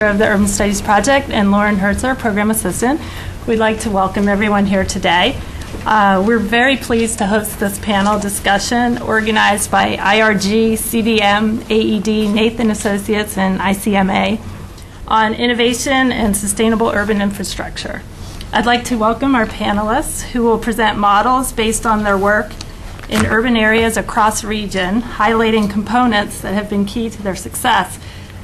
Of the Urban Studies Project, and Lauren Hertzer, Program Assistant. We'd like to welcome everyone here today. We're very pleased to host this panel discussion organized by IRG, CDM, AED, Nathan Associates, and ICMA on innovation and sustainable urban infrastructure. I'd like to welcome our panelists who will present models based on their work in urban areas across region, highlighting components that have been key to their success,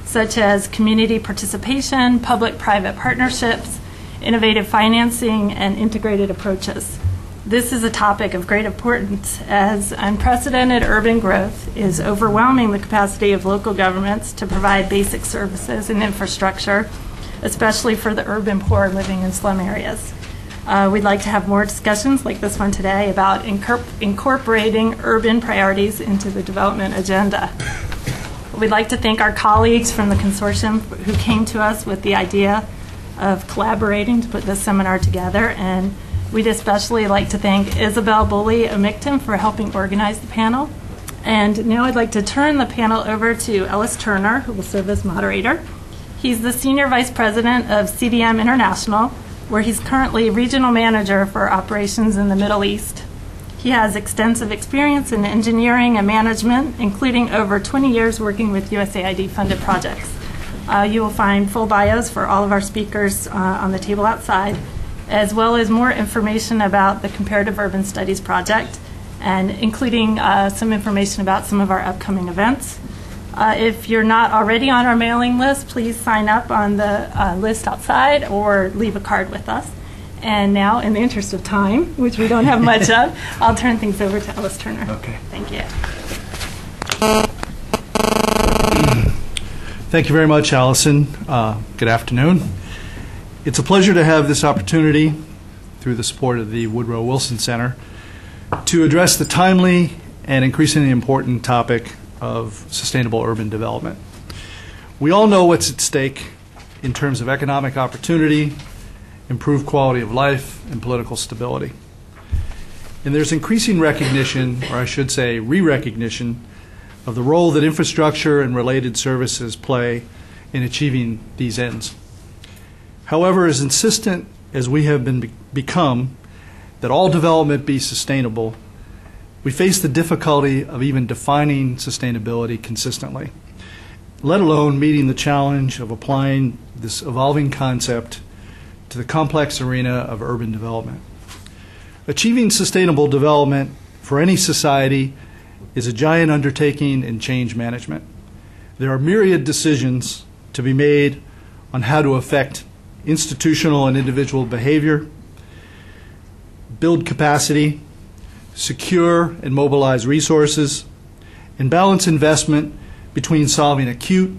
such as community participation, public-private partnerships, innovative financing, and integrated approaches. This is a topic of great importance as unprecedented urban growth is overwhelming the capacity of local governments to provide basic services and infrastructure, especially for the urban poor living in slum areas. We'd like to have more discussions like this one today about incorporating urban priorities into the development agenda. We'd like to thank our colleagues from the consortium who came to us with the idea of collaborating to put this seminar together, and we'd especially like to thank Isabel Bully-Omicton for helping organize the panel. And now I'd like to turn the panel over to Ellis Turner, who will serve as moderator. He's the Senior Vice President of CDM International, where he's currently Regional Manager for operations in the Middle East. He has extensive experience in engineering and management, including over 20 years working with USAID-funded projects. You will find full bios for all of our speakers on the table outside, as well as more information about the Comparative Urban Studies Project, and including some information about some of our upcoming events. If you're not already on our mailing list, please sign up on the list outside or leave a card with us. And now, in the interest of time, which we don't have much of, I'll turn things over to Ellis Turner. Okay. Thank you. Thank you very much, Allison. Good afternoon. It's a pleasure to have this opportunity, through the support of the Woodrow Wilson Center, to address the timely and increasingly important topic of sustainable urban development. We all know what's at stake in terms of economic opportunity, improved quality of life, and political stability. And there's increasing recognition, or I should say re-recognition, of the role that infrastructure and related services play in achieving these ends. However, as insistent as we have become that all development be sustainable, we face the difficulty of even defining sustainability consistently, let alone meeting the challenge of applying this evolving concept to the complex arena of urban development. Achieving sustainable development for any society is a giant undertaking in change management. There are myriad decisions to be made on how to affect institutional and individual behavior, build capacity, secure and mobilize resources, and balance investment between solving acute,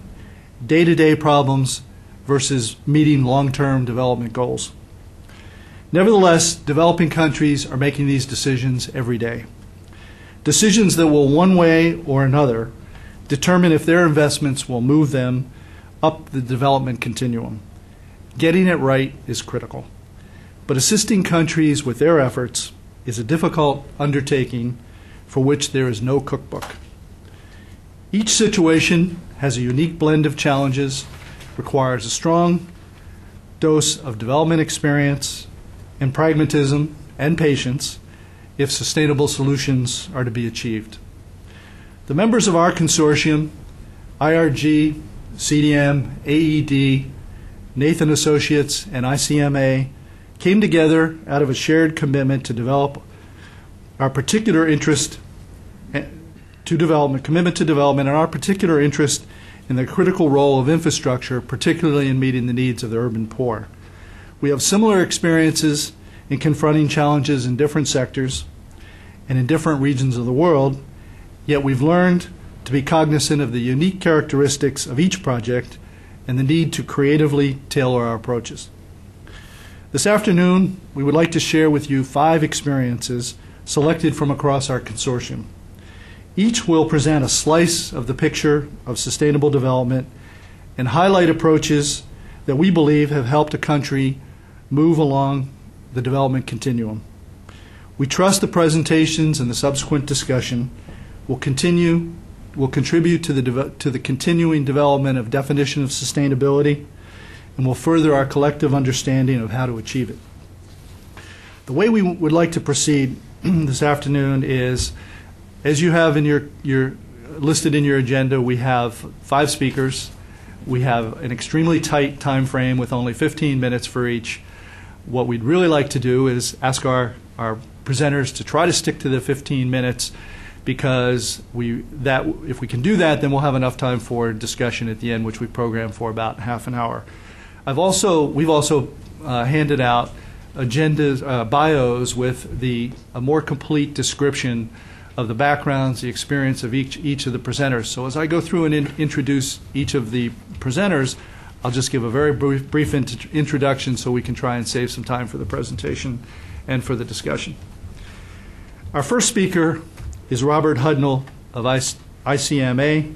day-to-day problems versus meeting long-term development goals. Nevertheless, developing countries are making these decisions every day. Decisions that will, one way or another, determine if their investments will move them up the development continuum. Getting it right is critical. But assisting countries with their efforts is a difficult undertaking for which there is no cookbook. Each situation has a unique blend of challenges, requires a strong dose of development experience and pragmatism and patience if sustainable solutions are to be achieved. The members of our consortium, IRG, CDM, AED, Nathan Associates, and ICMA, came together out of a shared commitment to develop our particular interest to development, commitment to development, and our particular interest in the critical role of infrastructure, particularly in meeting the needs of the urban poor. We have similar experiences in confronting challenges in different sectors and in different regions of the world, yet we've learned to be cognizant of the unique characteristics of each project and the need to creatively tailor our approaches. This afternoon, we would like to share with you 5 experiences selected from across our consortium. Each will present a slice of the picture of sustainable development and highlight approaches that we believe have helped a country move along the development continuum. We trust the presentations and the subsequent discussion will contribute to the continuing development of definition of sustainability, and will further our collective understanding of how to achieve it. The way we would like to proceed this afternoon is, as you have in your listed in your agenda, we have 5 speakers. We have an extremely tight time frame with only 15 minutes for each. What we'd really like to do is ask our presenters to try to stick to the 15 minutes, because if we can do that, then we'll have enough time for discussion at the end, which we programmed for about half an hour. We've also handed out agendas, bios with a more complete description of the backgrounds, the experience of each of the presenters. So as I go through and introduce each of the presenters, I'll just give a very brief introduction so we can try and save some time for the presentation and for the discussion. Our first speaker is Robert Hudnall of ICMA.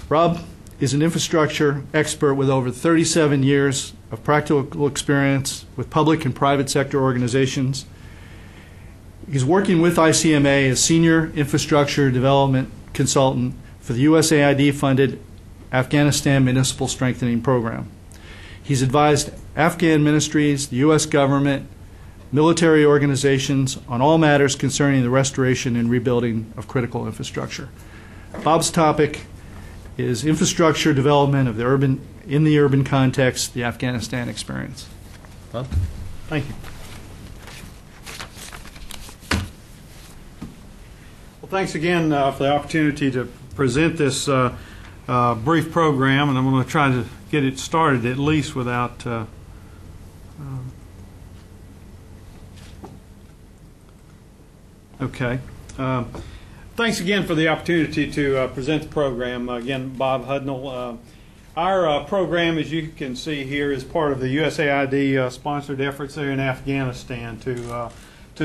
Rob is an infrastructure expert with over 37 years of practical experience with public and private sector organizations. He's working with ICMA as Senior Infrastructure Development Consultant for the USAID-funded Afghanistan Municipal Strengthening Program. He's advised Afghan ministries, the U.S. government, military organizations on all matters concerning the restoration and rebuilding of critical infrastructure. Bob's topic is infrastructure development of in the urban context, the Afghanistan experience. Bob? Thank you. Well, thanks again for the opportunity to present this brief program, and I'm going to try to get it started at least without okay. Thanks again for the opportunity to present the program. Again, Bob Hudnall. Our program, as you can see here, is part of the USAID sponsored efforts there in Afghanistan to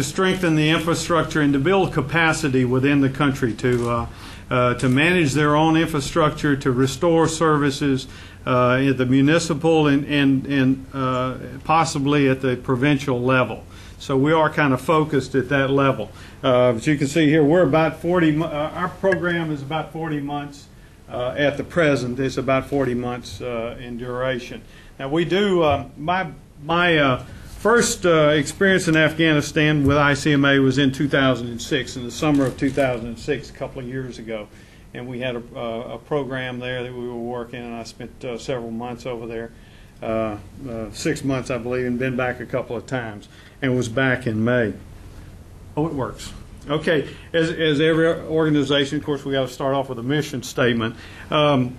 strengthen the infrastructure and to build capacity within the country to manage their own infrastructure, to restore services at the municipal and possibly at the provincial level. So we are kind of focused at that level. As you can see here, we're about 40. Our program is about 40 months at the present. It's about 40 months in duration. Now we do. My first experience in Afghanistan with ICMA was in 2006, in the summer of 2006, a couple of years ago, and we had a program there that we were working, and I spent several months over there, 6 months I believe, and been back a couple of times, and was back in May. Oh, it works. Okay, as every organization, of course, we got to start off with a mission statement. We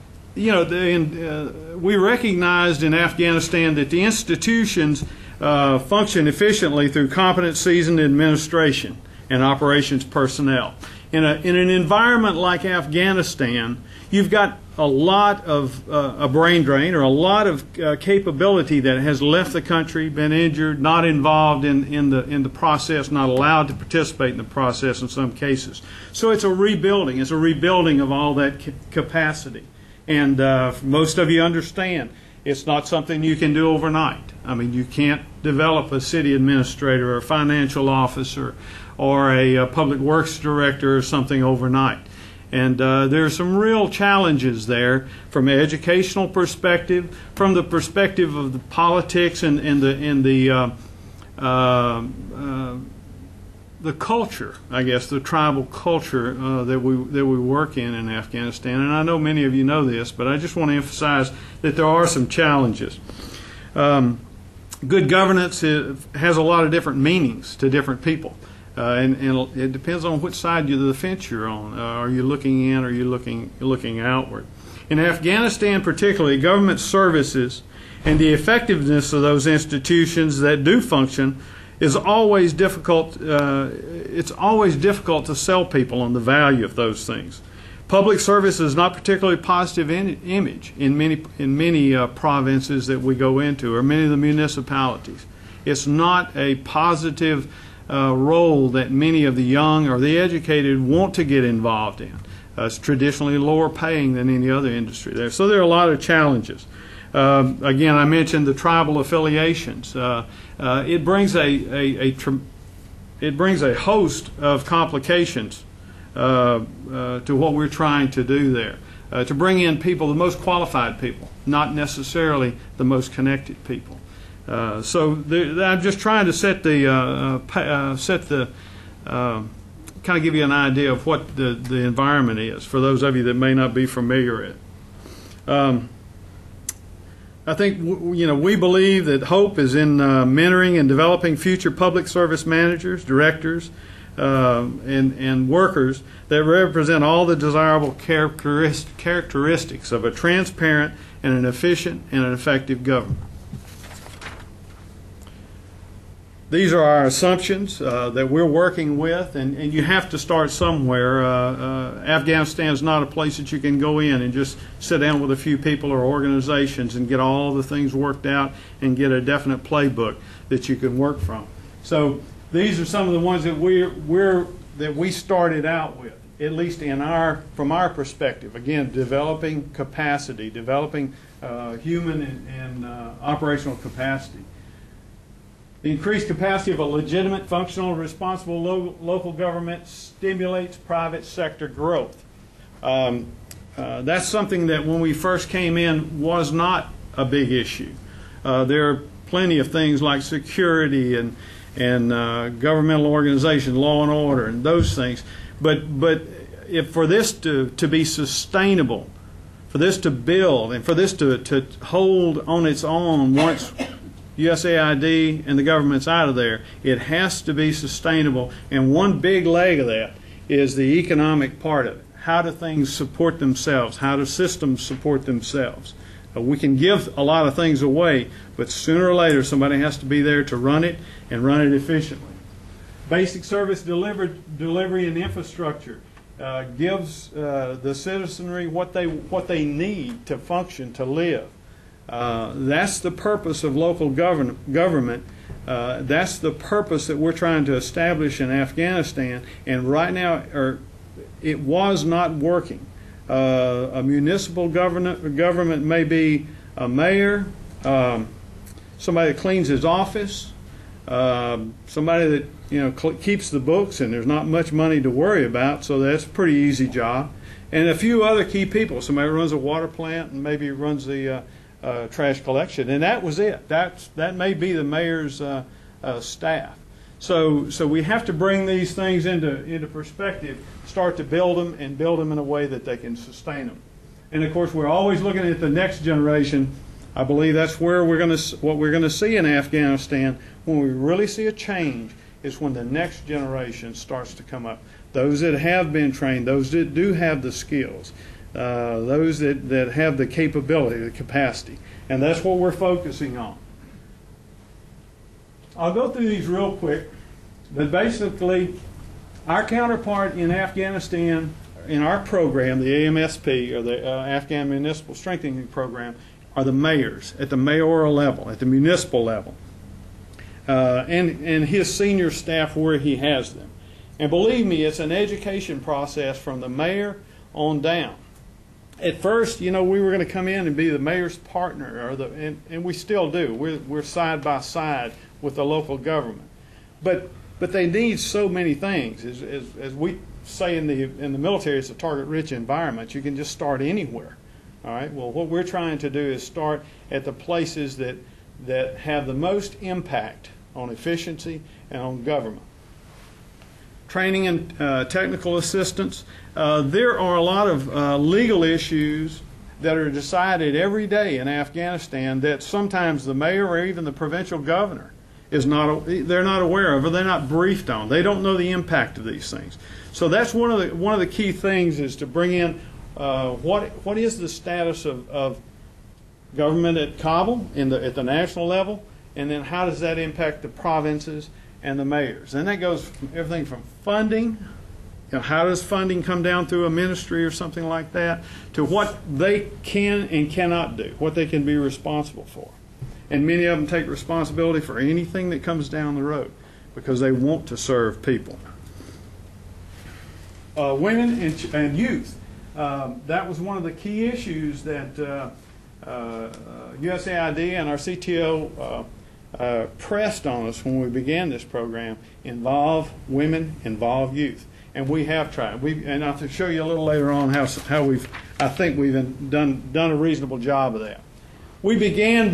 recognized in Afghanistan that the institutions function efficiently through competent, seasoned administration and operations personnel. In an environment like Afghanistan, you've got a lot of a brain drain, or a lot of capability that has left the country, been injured, not involved in the process, not allowed to participate in the process in some cases. So it's a rebuilding. It's a rebuilding of all that capacity. And most of you understand it's not something you can do overnight. I mean, you can't develop a city administrator or a financial officer or a public works director or something overnight. And there are some real challenges there from an educational perspective, from the perspective of the politics and the culture, I guess, the tribal culture that we work in Afghanistan. And I know many of you know this, but I just want to emphasize that there are some challenges. Good governance has a lot of different meanings to different people. And it depends on which side of the fence you're on. Are you looking in, or are you looking outward? In Afghanistan particularly, government services and the effectiveness of those institutions that do function is always difficult. It's always difficult to sell people on the value of those things. Public service is not particularly positive image in many provinces that we go into, or many of the municipalities. It's not a positive role that many of the young or the educated want to get involved in. It's traditionally lower paying than any other industry there. So there are a lot of challenges. Again, I mentioned the tribal affiliations. It brings a host of complications to what we're trying to do there. to bring in people, the most qualified people, not necessarily the most connected people. I'm just trying to set the kind of give you an idea of what the environment is for those of you that may not be familiar with it. I think we believe that hope is in mentoring and developing future public service managers, directors, and workers that represent all the desirable characteristics of a transparent and an efficient and an effective government. These are our assumptions that we're working with, and you have to start somewhere. Afghanistan is not a place that you can go in and just sit down with a few people or organizations and get all the things worked out and get a definite playbook that you can work from. So these are some of the ones that we started out with, at least from our perspective. Again, developing capacity, developing human and operational capacity. The increased capacity of a legitimate, functional, responsible local government stimulates private sector growth. That's something that when we first came in was not a big issue. There are plenty of things like security and governmental organization, law and order, and those things. But for this to be sustainable, for this to build, and for this to hold on its own once USAID and the government's out of there, it has to be sustainable. And one big leg of that is the economic part of it. How do things support themselves? How do systems support themselves? We can give a lot of things away, but sooner or later somebody has to be there to run it and run it efficiently. Basic service delivery and infrastructure gives the citizenry what they need to function, to live. That's the purpose of local government. That's the purpose that we're trying to establish in Afghanistan, and right now it was not working. A municipal government may be a mayor, somebody that cleans his office, somebody that keeps the books, and there's not much money to worry about, so that's a pretty easy job, and a few other key people. Somebody runs a water plant and maybe runs the trash collection, and that was it. That may be the mayor's staff. So we have to bring these things into perspective, start to build them, and build them in a way that they can sustain them. And of course, we're always looking at the next generation. I believe that's where what we're going to see in Afghanistan when we really see a change is when the next generation starts to come up. Those that have been trained, those that do have the skills, those that have the capability, the capacity. And that's what we're focusing on. I'll go through these real quick, but basically our counterpart in Afghanistan, in our program, the AMSP, or the Afghan Municipal Strengthening Program, are the mayors at the mayoral level, at the municipal level, and his senior staff where he has them. And believe me, it's an education process from the mayor on down. At first, we were going to come in and be the mayor's partner, and we still do. We're side by side with the local government, but they need so many things. As we say in the military, it's a target-rich environment. You can just start anywhere. All right. Well, what we're trying to do is start at the places that have the most impact on efficiency and on government. Training and technical assistance. There are a lot of legal issues that are decided every day in Afghanistan that sometimes the mayor or even the provincial governor they're not aware of, or they're not briefed on. They don't know the impact of these things. So that's one of the key things is to bring in what is the status of government at Kabul at the national level, and then how does that impact the provinces and the mayors. And that goes from everything from funding, how does funding come down through a ministry or something like that, to what they can and cannot do, what they can be responsible for. And many of them take responsibility for anything that comes down the road because they want to serve people. Women and youth. That was one of the key issues that USAID and our CTO pressed on us when we began this program. Involve women, involve youth. and we have tried. And I'll show you a little later on how I think we've done a reasonable job of that. We began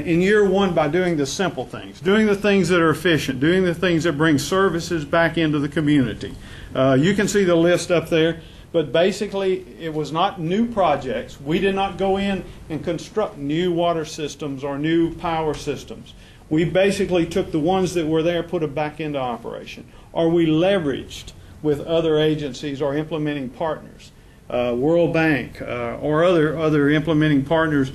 in year one by doing the simple things, doing the things that are efficient, doing the things that bring services back into the community. You can see the list up there, but basically it was not new projects. We did not go in and construct new water systems or new power systems. We basically took the ones that were there, put them back into operation, or we leveraged with other agencies or implementing partners, World Bank or other implementing partners.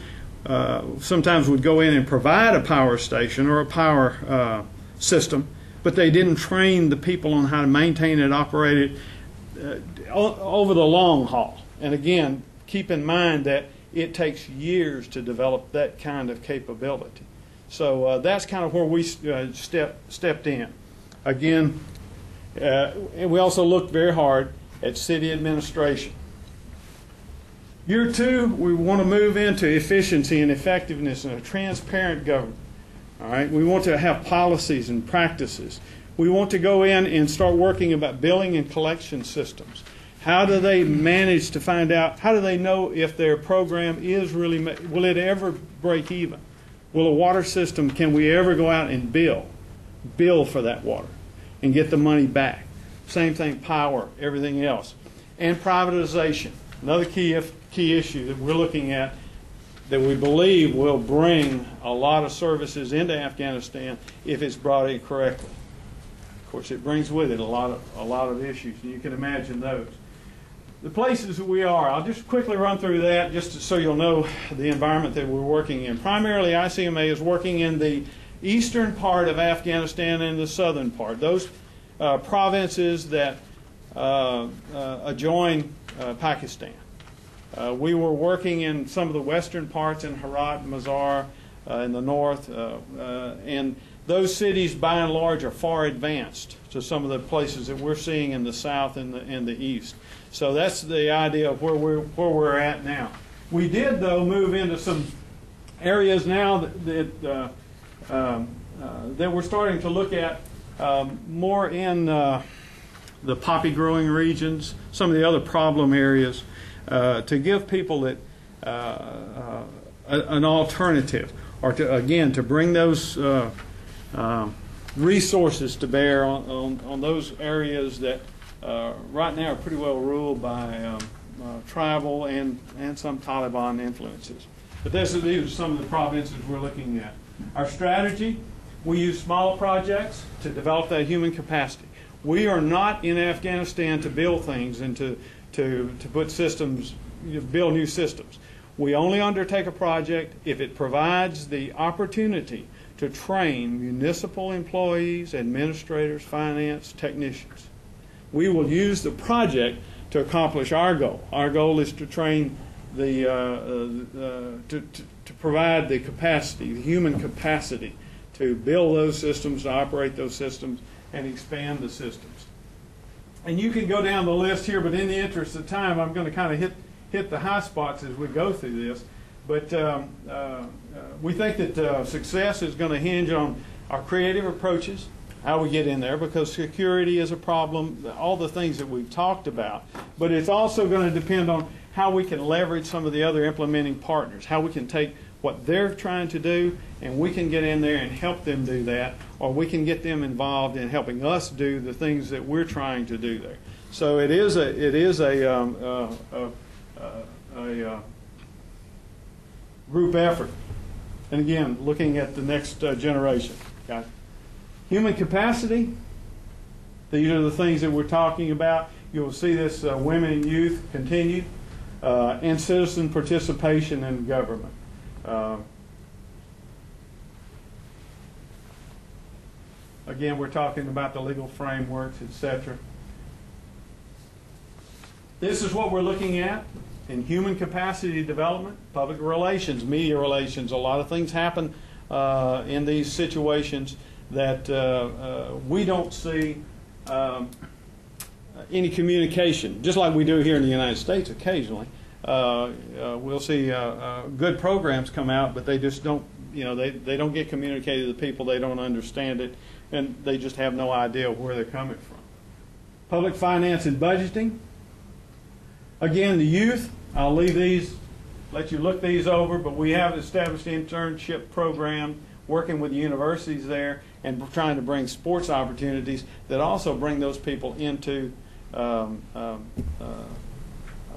Sometimes would go in and provide a power station or a power system, but they didn't train the people on how to maintain it, operate it over the long haul. And again, keep in mind that it takes years to develop that kind of capability. So that's kind of where we stepped in. Again, and we also looked very hard at city administration. Year two, we want to move into efficiency and effectiveness and a transparent government. All right, we want to have policies and practices. We want to go in and start working about billing and collection systems. How do they manage to find out? How do they know if their program is really? Will it ever break even? Will a water system? Can we ever go out and bill for that water and get the money back? Same thing, power, everything else, and privatization. Another key issue that we're looking at that we believe will bring a lot of services into Afghanistan if it's brought in correctly. Of course, it brings with it a lot of issues, and you can imagine those. The places that we are, I'll just quickly run through that just so you'll know the environment that we're working in. Primarily, ICMA is working in the eastern part of Afghanistan and the southern part, those provinces that adjoin Pakistan. We were working in some of the western parts in Herat, Mazar, in the north, and those cities by and large are far advanced to some of the places that we're seeing in the south and the east. So that's the idea of where we're at now. We did, though, move into some areas now that we're starting to look at more in the poppy growing regions, some of the other problem areas, to give people that an alternative, or to bring those resources to bear on those areas that right now are pretty well ruled by tribal and some Taliban influences. But these are some of the provinces we're looking at. Our strategy, we use small projects to develop that human capacity. We are not in Afghanistan to build things and to put systems, build new systems. We only undertake a project if it provides the opportunity to train municipal employees, administrators, finance, technicians. We will use the project to accomplish our goal. Our goal is to train to provide the capacity, the human capacity, to build those systems, to operate those systems, and expand the systems. And you can go down the list here, but in the interest of time, I'm going to kind of hit the high spots as we go through this. But we think that success is going to hinge on our creative approaches, how we get in there, because security is a problem, all the things that we've talked about. But it's also going to depend on how we can leverage some of the other implementing partners, how we can take what they're trying to do and we can get in there and help them do that, or we can get them involved in helping us do the things that we're trying to do there. So it is a group effort. And again, looking at the next generation. Got it? Human capacity, these are the things that we're talking about. You'll see this women and youth continue, and citizen participation in government. Again, we're talking about the legal frameworks, etc. This is what we're looking at in human capacity development, public relations, media relations. A lot of things happen in these situations that we don't see any communication, just like we do here in the United States occasionally. We'll see good programs come out, but they just don't, they don't get communicated to the people. They don't understand it, and they just have no idea where they're coming from. public finance and budgeting. Again, the youth, I'll leave these, let you look these over, but we have established an internship program working with the universities there and trying to bring sports opportunities that also bring those people into the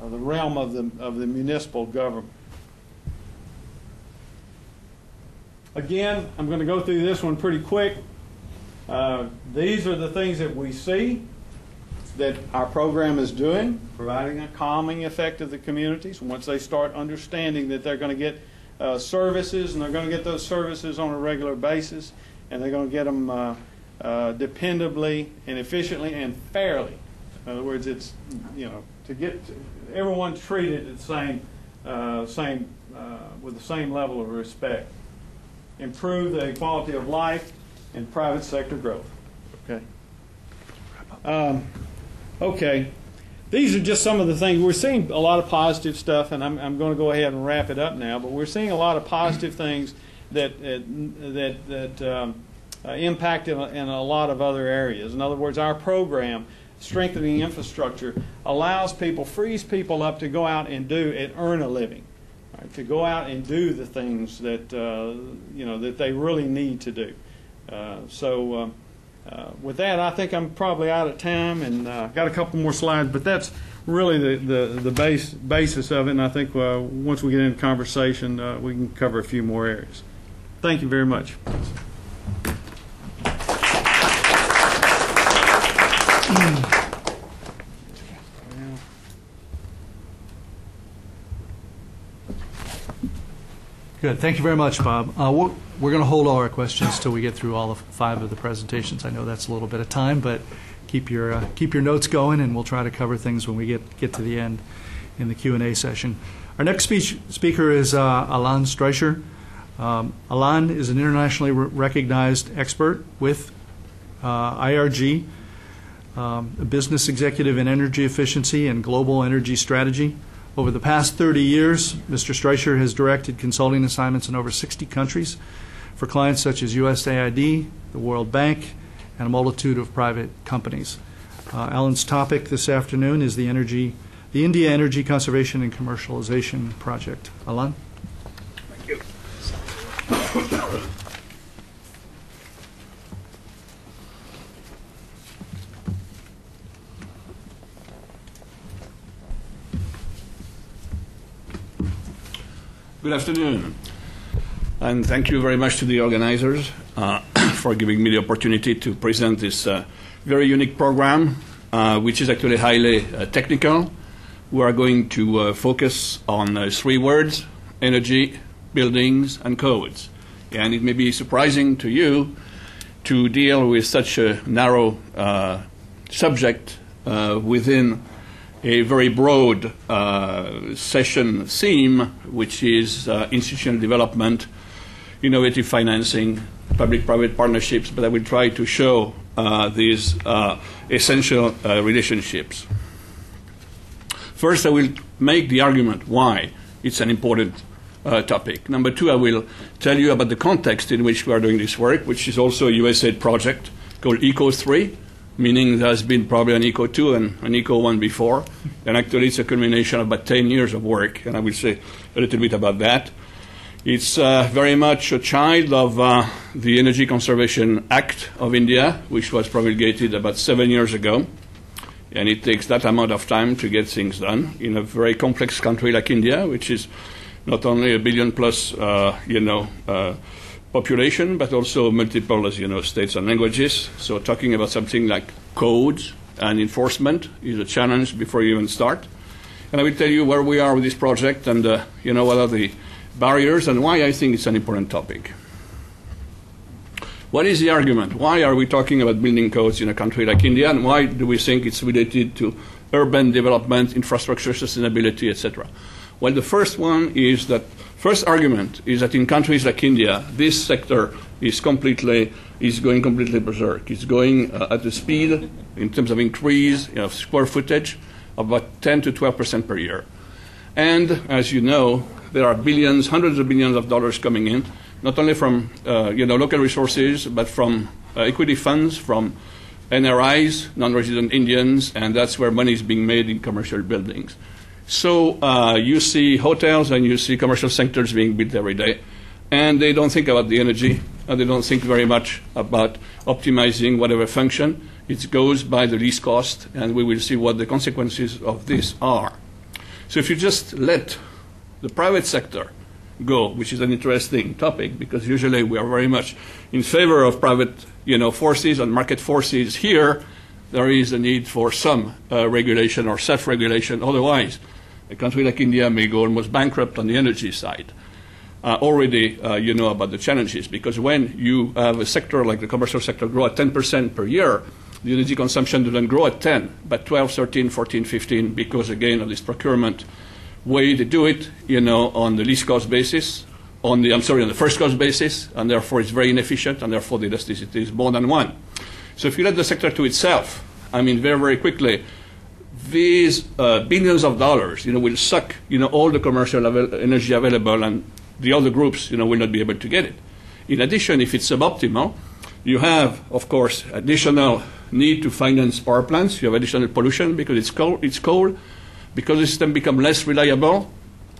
realm of the municipal government. Again, I'm going to go through this one pretty quick. These are the things that we see that our program is doing, providing a calming effect of the communities. Once they start understanding that they're going to get services, and they're going to get those services on a regular basis, and they're going to get them dependably and efficiently and fairly. In other words, it's, you know, to get everyone treated the same, with the same level of respect. Improve the quality of life and private sector growth. Okay. Okay. These are just some of the things. We're seeing a lot of positive stuff, and I'm going to go ahead and wrap it up now. But we're seeing a lot of positive things that impact in a lot of other areas. In other words, our program, strengthening infrastructure, allows people, frees people up to go out and do and earn a living. Right, to go out and do the things that you know, that they really need to do. With that, I think I'm probably out of time, and got a couple more slides, but that's really the basis of it. And I think once we get into conversation, we can cover a few more areas. Thank you very much. Good. Thank you very much, Bob. We're going to hold all our questions till we get through all 5 of the presentations. I know that's a little bit of time, but keep your notes going, and we'll try to cover things when we get to the end in the Q&A session. Our next speaker is Alain Streicher. Alain is an internationally recognized expert with IRG, a business executive in energy efficiency and global energy strategy. Over the past 30 years, Mr. Streicher has directed consulting assignments in over 60 countries for clients such as USAID, the World Bank, and a multitude of private companies. Alan's topic this afternoon is the India Energy Conservation and Commercialization Project. Alain? Thank you. Good afternoon, and thank you very much to the organizers for giving me the opportunity to present this very unique program, which is actually highly technical. We are going to focus on 3 words: energy, buildings, and codes. And it may be surprising to you to deal with such a narrow subject within a very broad session theme, which is institutional development, innovative financing, public-private partnerships, but I will try to show these essential relationships. First, I will make the argument why it's an important topic. Number 2, I will tell you about the context in which we are doing this work, which is also a USAID project called ECO3, meaning there has been probably an ECO 2 and an ECO 1 before. And actually, it's a culmination of about 10 years of work, and I will say a little bit about that. It's very much a child of the Energy Conservation Act of India, which was promulgated about 7 years ago. And it takes that amount of time to get things done in a very complex country like India, which is not only a billion-plus, population, but also multiple, as you know, states and languages. So talking about something like codes and enforcement is a challenge before you even start. And I will tell you where we are with this project and, what are the barriers and why I think it's an important topic. What is the argument? Why are we talking about building codes in a country like India, and why do we think it's related to urban development, infrastructure, sustainability, etc.? Well, the first argument is that in countries like India, this sector is going completely berserk. It's going at a speed, in terms of increase of square footage, of about 10 to 12% per year. And as you know, there are billions, hundreds of billions of dollars coming in, not only from local resources, but from equity funds, from NRIs, non-resident Indians, and that's where money is being made in commercial buildings. So you see hotels and you see commercial sectors being built every day, and they don't think about the energy, and they don't think very much about optimizing whatever function. It goes by the least cost, and we will see what the consequences of this are. So if you just let the private sector go, which is an interesting topic, because usually we are very much in favor of private forces and market forces. Here, there is a need for some regulation or self-regulation. Otherwise, a country like India may go almost bankrupt on the energy side. Already, you know about the challenges, because when you have a sector like the commercial sector grow at 10% per year, the energy consumption doesn't grow at 10, but 12, 13, 14, 15, because, again, of this procurement way they do it, on the least cost basis, on the first cost basis, and therefore it's very inefficient, and therefore the elasticity is more than one. So if you let the sector to itself, very, very quickly, these billions of dollars, will suck, all the commercial energy available, and the other groups, will not be able to get it. In addition, if it's suboptimal, you have, of course, additional need to finance power plants. You have additional pollution because it's coal. Because the system becomes less reliable,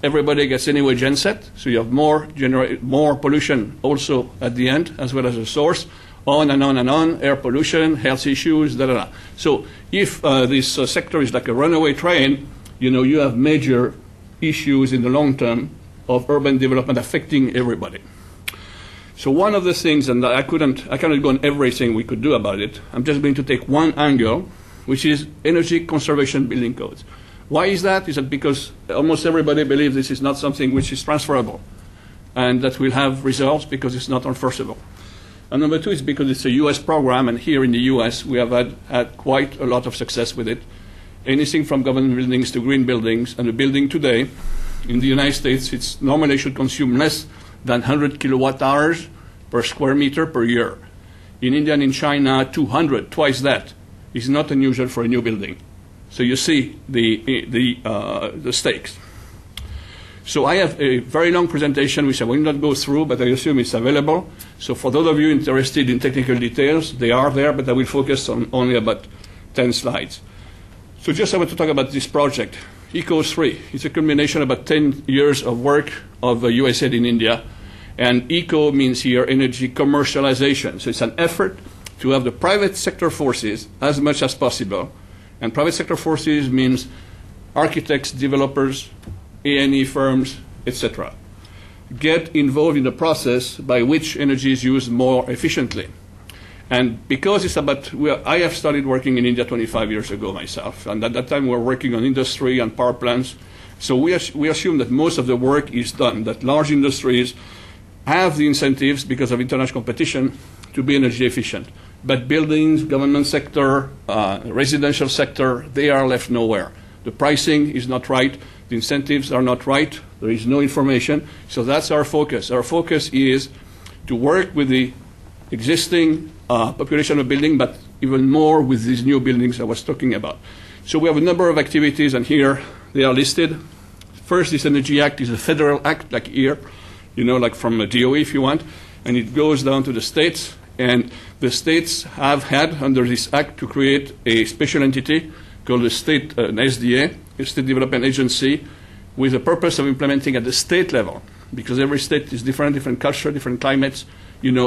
everybody gets anyway genset, so you have more pollution also at the end, as well as the source, on and on and on, air pollution, health issues, da. So if this sector is like a runaway train, you have major issues in the long term of urban development affecting everybody. So one of the things, and I cannot go on everything we could do about it, I'm just going to take one angle, which is energy conservation building codes. Why is that? Is that because almost everybody believes this is not something which is transferable and that will have results because it's not enforceable. And number two is because it's a U.S. program, and here in the U.S. we have had quite a lot of success with it. Anything from government buildings to green buildings, and a building today in the United States, it's normally should consume less than 100 kilowatt hours per square meter per year. In India and in China, 200, twice that, is not unusual for a new building. So you see the stakes. So I have a very long presentation, which I will not go through, but I assume it's available. So for those of you interested in technical details, they are there, but I will focus on only about 10 slides. So just I want to talk about this project. ECO3, it's a culmination of about 10 years of work of USAID in India. And ECO means here energy commercialization. So it's an effort to have the private sector forces as much as possible. And private sector forces means architects, developers, A&E firms, etc. Get involved in the process by which energy is used more efficiently. And because it's about, I have started working in India 25 years ago myself, and at that time we were working on industry and power plants. So we assume that most of the work is done, that large industries have the incentives because of international competition to be energy efficient. But buildings, government sector, residential sector, they are left nowhere. The pricing is not right. The incentives are not right. There is no information. So that's our focus. Our focus is to work with the existing population of building, but even more with these new buildings I was talking about. So we have a number of activities, and here they are listed. First, this Energy Act is a federal act, like here, like from a DOE if you want, and it goes down to the states. And the states have had, under this act, to create a special entity called an SDA, a State Development Agency, with the purpose of implementing at the state level, because every state is different culture, different climates,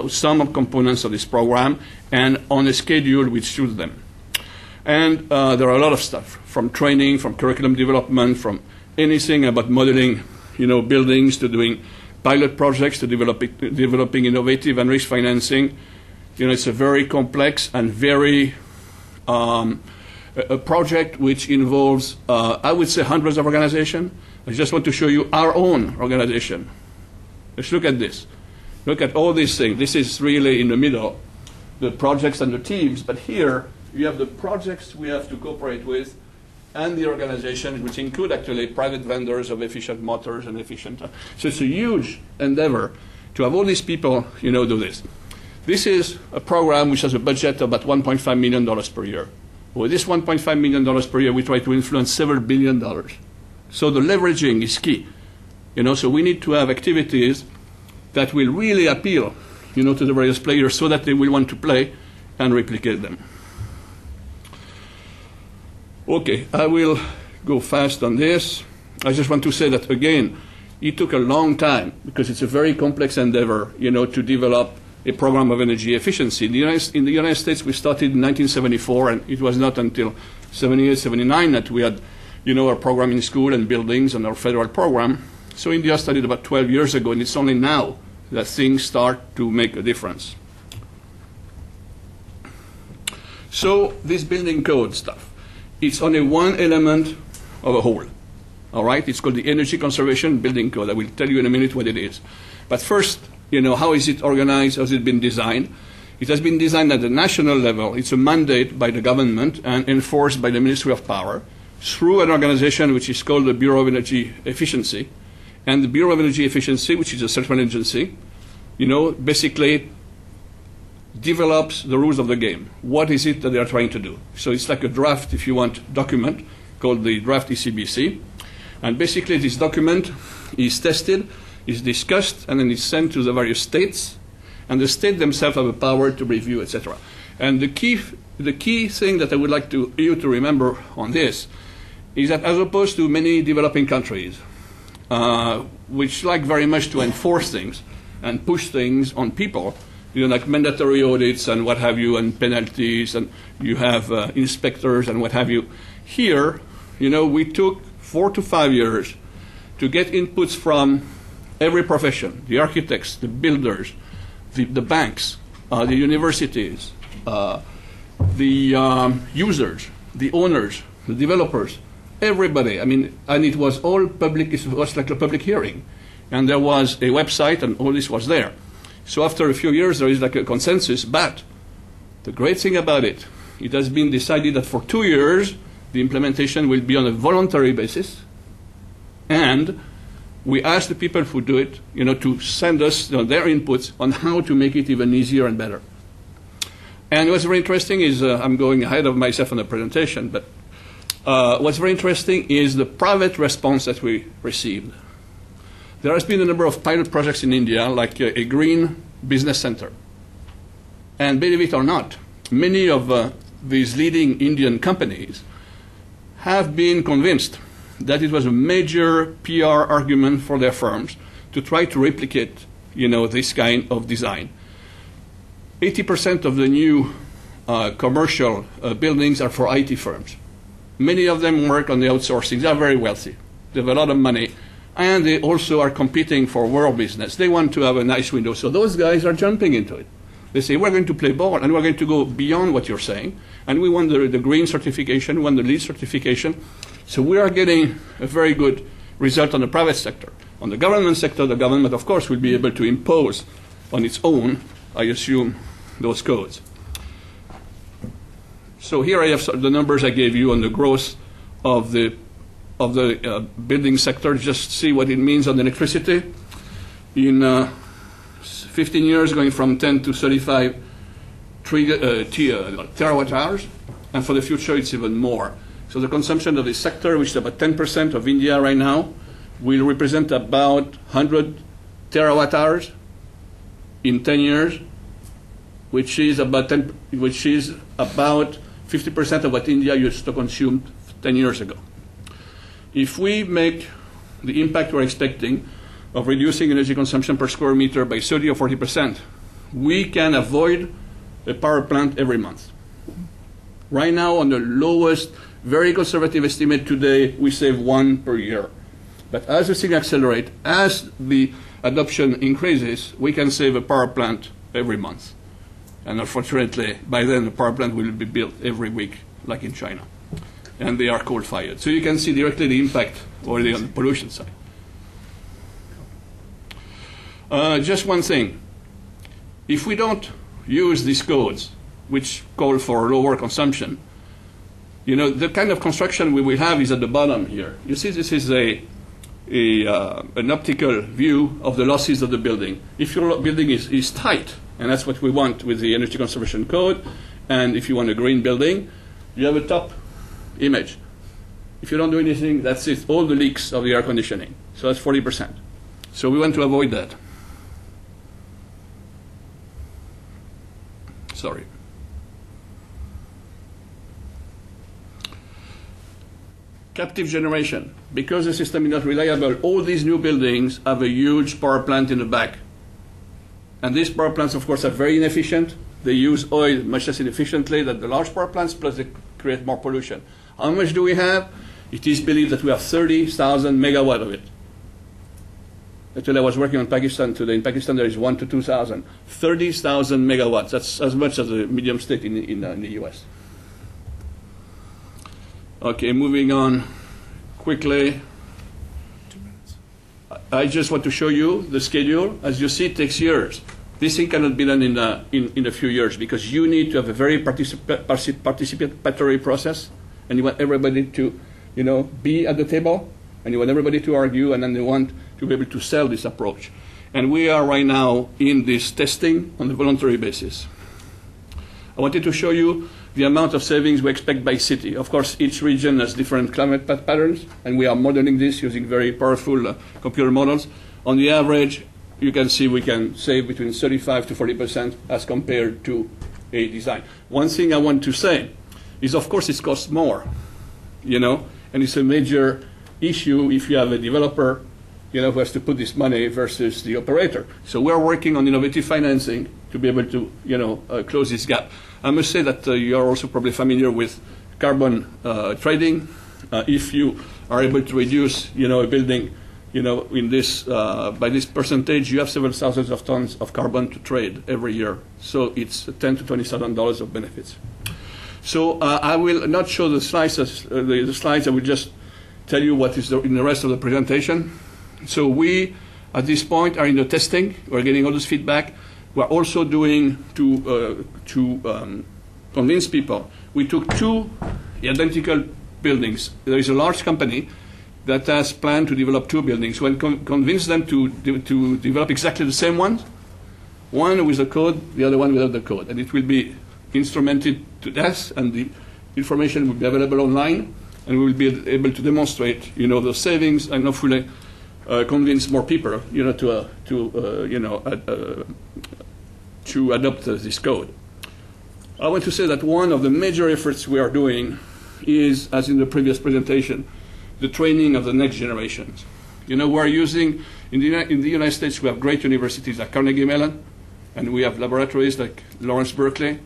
some components of this program, and on a schedule which suits them. And there are a lot of stuff, from training, from curriculum development, from anything about modeling, buildings, to doing pilot projects, to developing innovative and risk financing. It's a very complex and very a project which involves, I would say, hundreds of organizations. I just want to show you our own organization. Let's look at this. Look at all these things. This is really in the middle, the projects and the teams. But here you have the projects we have to cooperate with and the organization, which include actually private vendors of efficient motors and efficient. So it's a huge endeavor to have all these people, do this. This is a program which has a budget of about $1.5 million per year. With this $1.5 million per year, we try to influence several $1 billion. So the leveraging is key. So we need to have activities that will really appeal, to the various players so that they will want to play and replicate them. Okay, I will go fast on this. I just want to say that, again, it took a long time because it's a very complex endeavor, to develop a program of energy efficiency. In the United States, we started in 1974, and it was not until 78, 79 that we had, our program in school and buildings and our federal program. So India started about 12 years ago, and it's only now that things start to make a difference. So this building code stuff, it's only one element of a whole. All right? It's called the Energy Conservation Building Code. I will tell you in a minute what it is. But first, how is it organized? How has it been designed? It has been designed at the national level. It's a mandate by the government and enforced by the Ministry of Power through an organization which is called the Bureau of Energy Efficiency. And the Bureau of Energy Efficiency, which is a central agency, basically develops the rules of the game. What is it that they are trying to do? So it's like a draft, if you want, document called the draft ECBC. And basically this document is tested, is discussed, and then is sent to the various states. And the states themselves have a power to review, etc. And the key thing that I would like you to remember on this is that as opposed to many developing countries, which like very much to enforce things and push things on people, like mandatory audits and what have you, and penalties, and you have inspectors and what have you. Here, we took 4 to 5 years to get inputs from every profession, the architects, the builders, the banks, the universities, the users, the owners, the developers, everybody. And it was all public. It was like a public hearing. And there was a website, and all this was there. So after a few years, there is like a consensus. But the great thing about it, it has been decided that for 2 years, the implementation will be on a voluntary basis. And we ask the people who do it, to send us their inputs on how to make it even easier and better. And what's very interesting is, I'm going ahead of myself on the presentation, but what's very interesting is the private response that we received. There has been a number of pilot projects in India, like a green business center. And believe it or not, many of these leading Indian companies have been convinced that it was a major PR argument for their firms to try to replicate, this kind of design. 80% of the new commercial buildings are for IT firms. Many of them work on the outsourcing. They are very wealthy. They have a lot of money. And they also are competing for world business. They want to have a nice window. So those guys are jumping into it. They say, we're going to play ball, and we're going to go beyond what you're saying. And we want the green certification, we want the LEED certification. So we are getting a very good result on the private sector. On the government sector, the government, of course, will be able to impose on its own, I assume, those codes. So here I have the numbers I gave you on the growth of the building sector. Just see what it means on electricity. In 15 years, going from 10 to 35 terawatt hours, and for the future, it's even more. So the consumption of this sector, which is about 10% of India right now, will represent about 100 terawatt hours in 10 years, which is about 50% of what India used to consume 10 years ago. If we make the impact we're expecting of reducing energy consumption per square meter by 30 or 40%, we can avoid a power plant every month. Right now, on the lowest, very conservative estimate today, we save 1 per year. But as the thing accelerates, as the adoption increases, we can save a power plant every month. And unfortunately, by then, the power plant will be built every week, like in China. And they are coal-fired. So you can see directly the impact already on the pollution side. Just one thing. If we don't use these codes, which call for lower consumption, the kind of construction we will have is at the bottom here. You see, this is an optical view of the losses of the building. If your building is tight, and that's what we want with the Energy Conservation Code, and if you want a green building, you have a top image. If you don't do anything, that's it, all the leaks of the air conditioning. So that's 40%. So we want to avoid that. Sorry. captive generation. Because the system is not reliable, all these new buildings have a huge power plant in the back. And these power plants, of course, are very inefficient. They use oil much less inefficiently than the large power plants, plus they create more pollution. How much do we have? It is believed that we have 30,000 megawatt of it. Actually, I was working on Pakistan today. In Pakistan, there is 1 to 2,000. 30,000 megawatts. That's as much as a medium state in the U.S. Okay, moving on quickly. 2 minutes. I just want to show you the schedule. As you see, it takes years. This thing cannot be done in a few years because you need to have a very participatory process, and you want everybody to, be at the table, and you want everybody to argue, and then they want to be able to sell this approach. And we are right now in this testing on a voluntary basis. I wanted to show you the amount of savings we expect by city. Of course, each region has different climate patterns, and we are modeling this using very powerful computer models. On the average, you can see we can save between 35 to 40% as compared to a design. One thing I want to say is, of course, it costs more, and it's a major issue if you have a developer, who has to put this money versus the operator. So we're working on innovative financing to be able to, close this gap. I must say that you are also probably familiar with carbon trading. If you are able to reduce, a building, in this by this percentage, you have several thousands of tons of carbon to trade every year. So it's $10,000 to $20,000 of benefits. So I will not show the slides. The slides. I will just tell you what is in the rest of the presentation. So we, at this point, are in the testing. We're getting all this feedback. We're also doing to convince people. We took 2 identical buildings. There is a large company that has planned to develop 2 buildings. When convince them to develop exactly the same one with the code, the other one without the code. And it will be instrumented to us, and the information will be available online, and we will be able to demonstrate, the savings, and hopefully convince more people, to adopt this code. I want to say that one of the major efforts we are doing is, as in the previous presentation, the training of the next generations. We're using, in the United States, we have great universities like Carnegie Mellon, and we have laboratories like Lawrence Berkeley,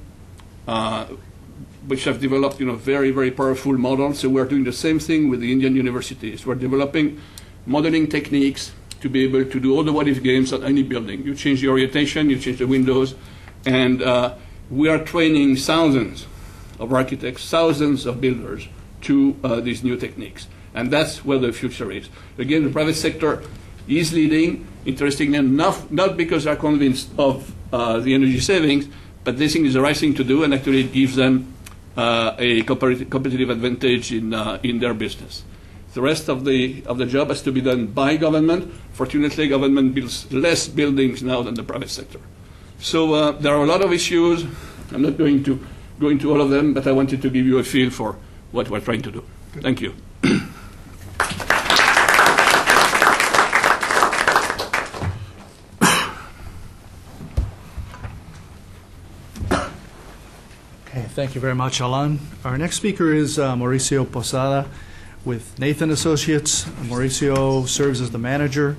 which have developed, very, very powerful models. So we're doing the same thing with the Indian universities. We're developing modeling techniques to be able to do all the what-if games on any building. You change the orientation, you change the windows, and we are training thousands of architects, thousands of builders to these new techniques. And that's where the future is. Again, the private sector is leading, interestingly enough, not because they're convinced of the energy savings, but they think it's the right thing to do, and actually it gives them a competitive advantage in their business. The rest of the job has to be done by government. Fortunately, government builds less buildings now than the private sector. So there are a lot of issues. I'm not going to go into all of them, but I wanted to give you a feel for what we're trying to do. Thank you. Okay, thank you very much, Alain. Our next speaker is Mauricio Posada with Nathan Associates. Mauricio serves as the manager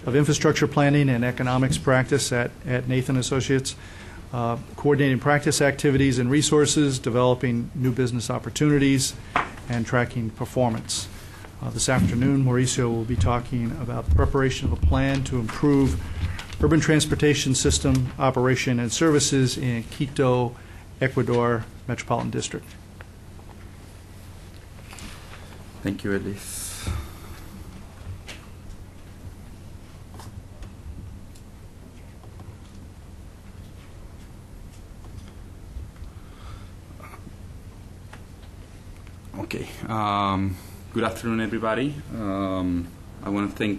of infrastructure planning and economics practice at Nathan Associates, coordinating practice activities and resources, developing new business opportunities, and tracking performance. This afternoon, Mauricio will be talking about the preparation of a plan to improve urban transportation system operation and services in Quito, Ecuador Metropolitan District. Thank you, Elise. Okay. Good afternoon, everybody. I want to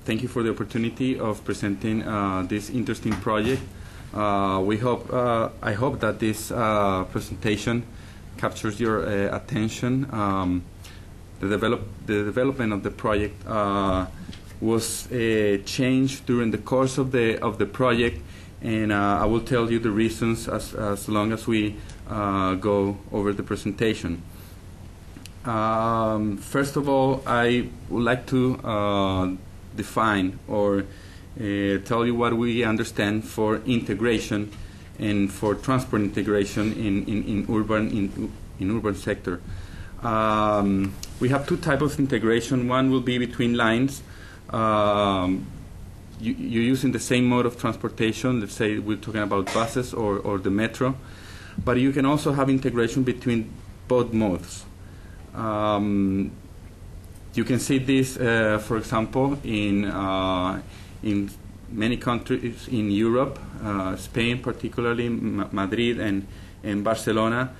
thank you for the opportunity of presenting this interesting project. I hope that this presentation captures your attention. The development of the project was changed during the course of the project, and I will tell you the reasons as long as we go over the presentation. First of all, I would like to define or tell you what we understand for integration and for transport integration in urban sector. We have two types of integration. One will be between lines. You're using the same mode of transportation. Let's say we're talking about buses or the metro. But you can also have integration between both modes. You can see this, for example, in many countries in Europe, Spain particularly, Madrid and Barcelona.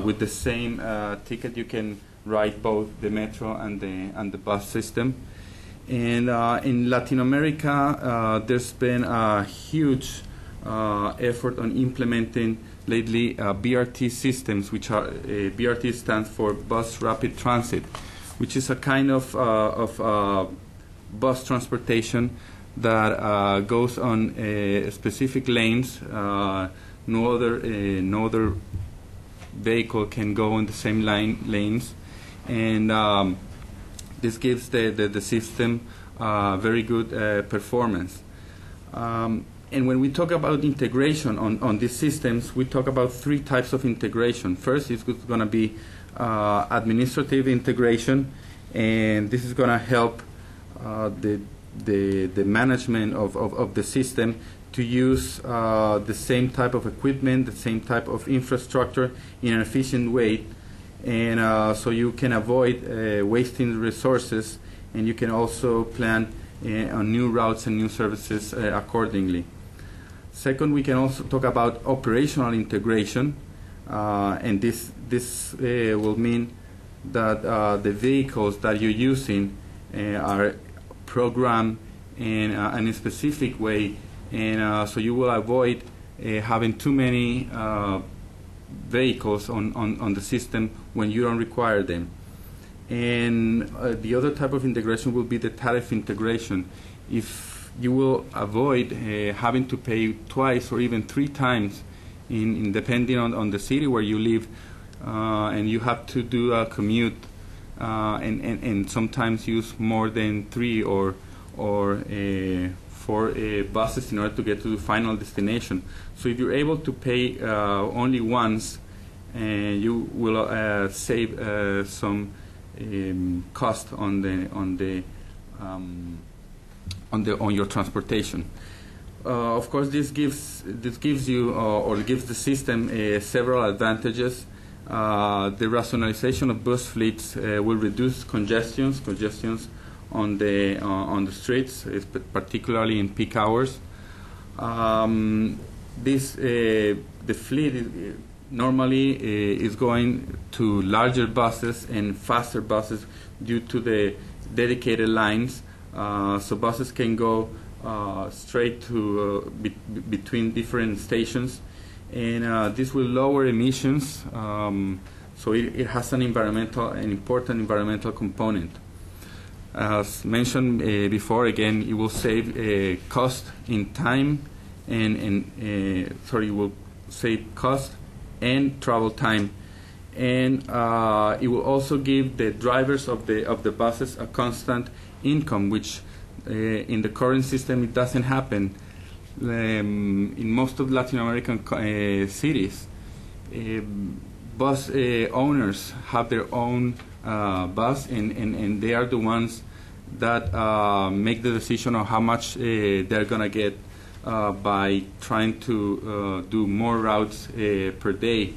With the same ticket, you can ride both the metro and the bus system. And in Latin America, there's been a huge effort on implementing lately BRT systems, which are BRT stands for Bus Rapid Transit, which is a kind of bus transportation that goes on specific lanes. No other vehicle can go on the same lanes, and this gives the system very good performance. And when we talk about integration on these systems, we talk about three types of integration. First is going to be administrative integration, and this is going to help the management of the system to use the same type of equipment, the same type of infrastructure in an efficient way, and so you can avoid wasting resources, and you can also plan on new routes and new services accordingly. Second, we can also talk about operational integration, and this will mean that the vehicles that you're using are programmed in a specific way, and so you will avoid having too many vehicles on the system when you don't require them. And the other type of integration will be the tariff integration. If you will avoid having to pay twice or even three times in depending on the city where you live, and you have to do a commute and sometimes use more than 3 or 4 buses in order to get to the final destination. So if you're able to pay only once, you will save some cost on your transportation. Of course, this gives you or gives the system several advantages. The rationalization of bus fleets will reduce congestions on the streets, particularly in peak hours. The fleet normally is going to larger buses and faster buses due to the dedicated lines. So buses can go straight to between different stations, and this will lower emissions. So it has an important environmental component. As mentioned before, again, it will save cost in time it will save cost and travel time, and it will also give the drivers of the buses a constant income, which in the current system it doesn't happen. In most of Latin American cities, bus owners have their own bus, and they are the ones that make the decision on how much they're going to get by trying to do more routes per day.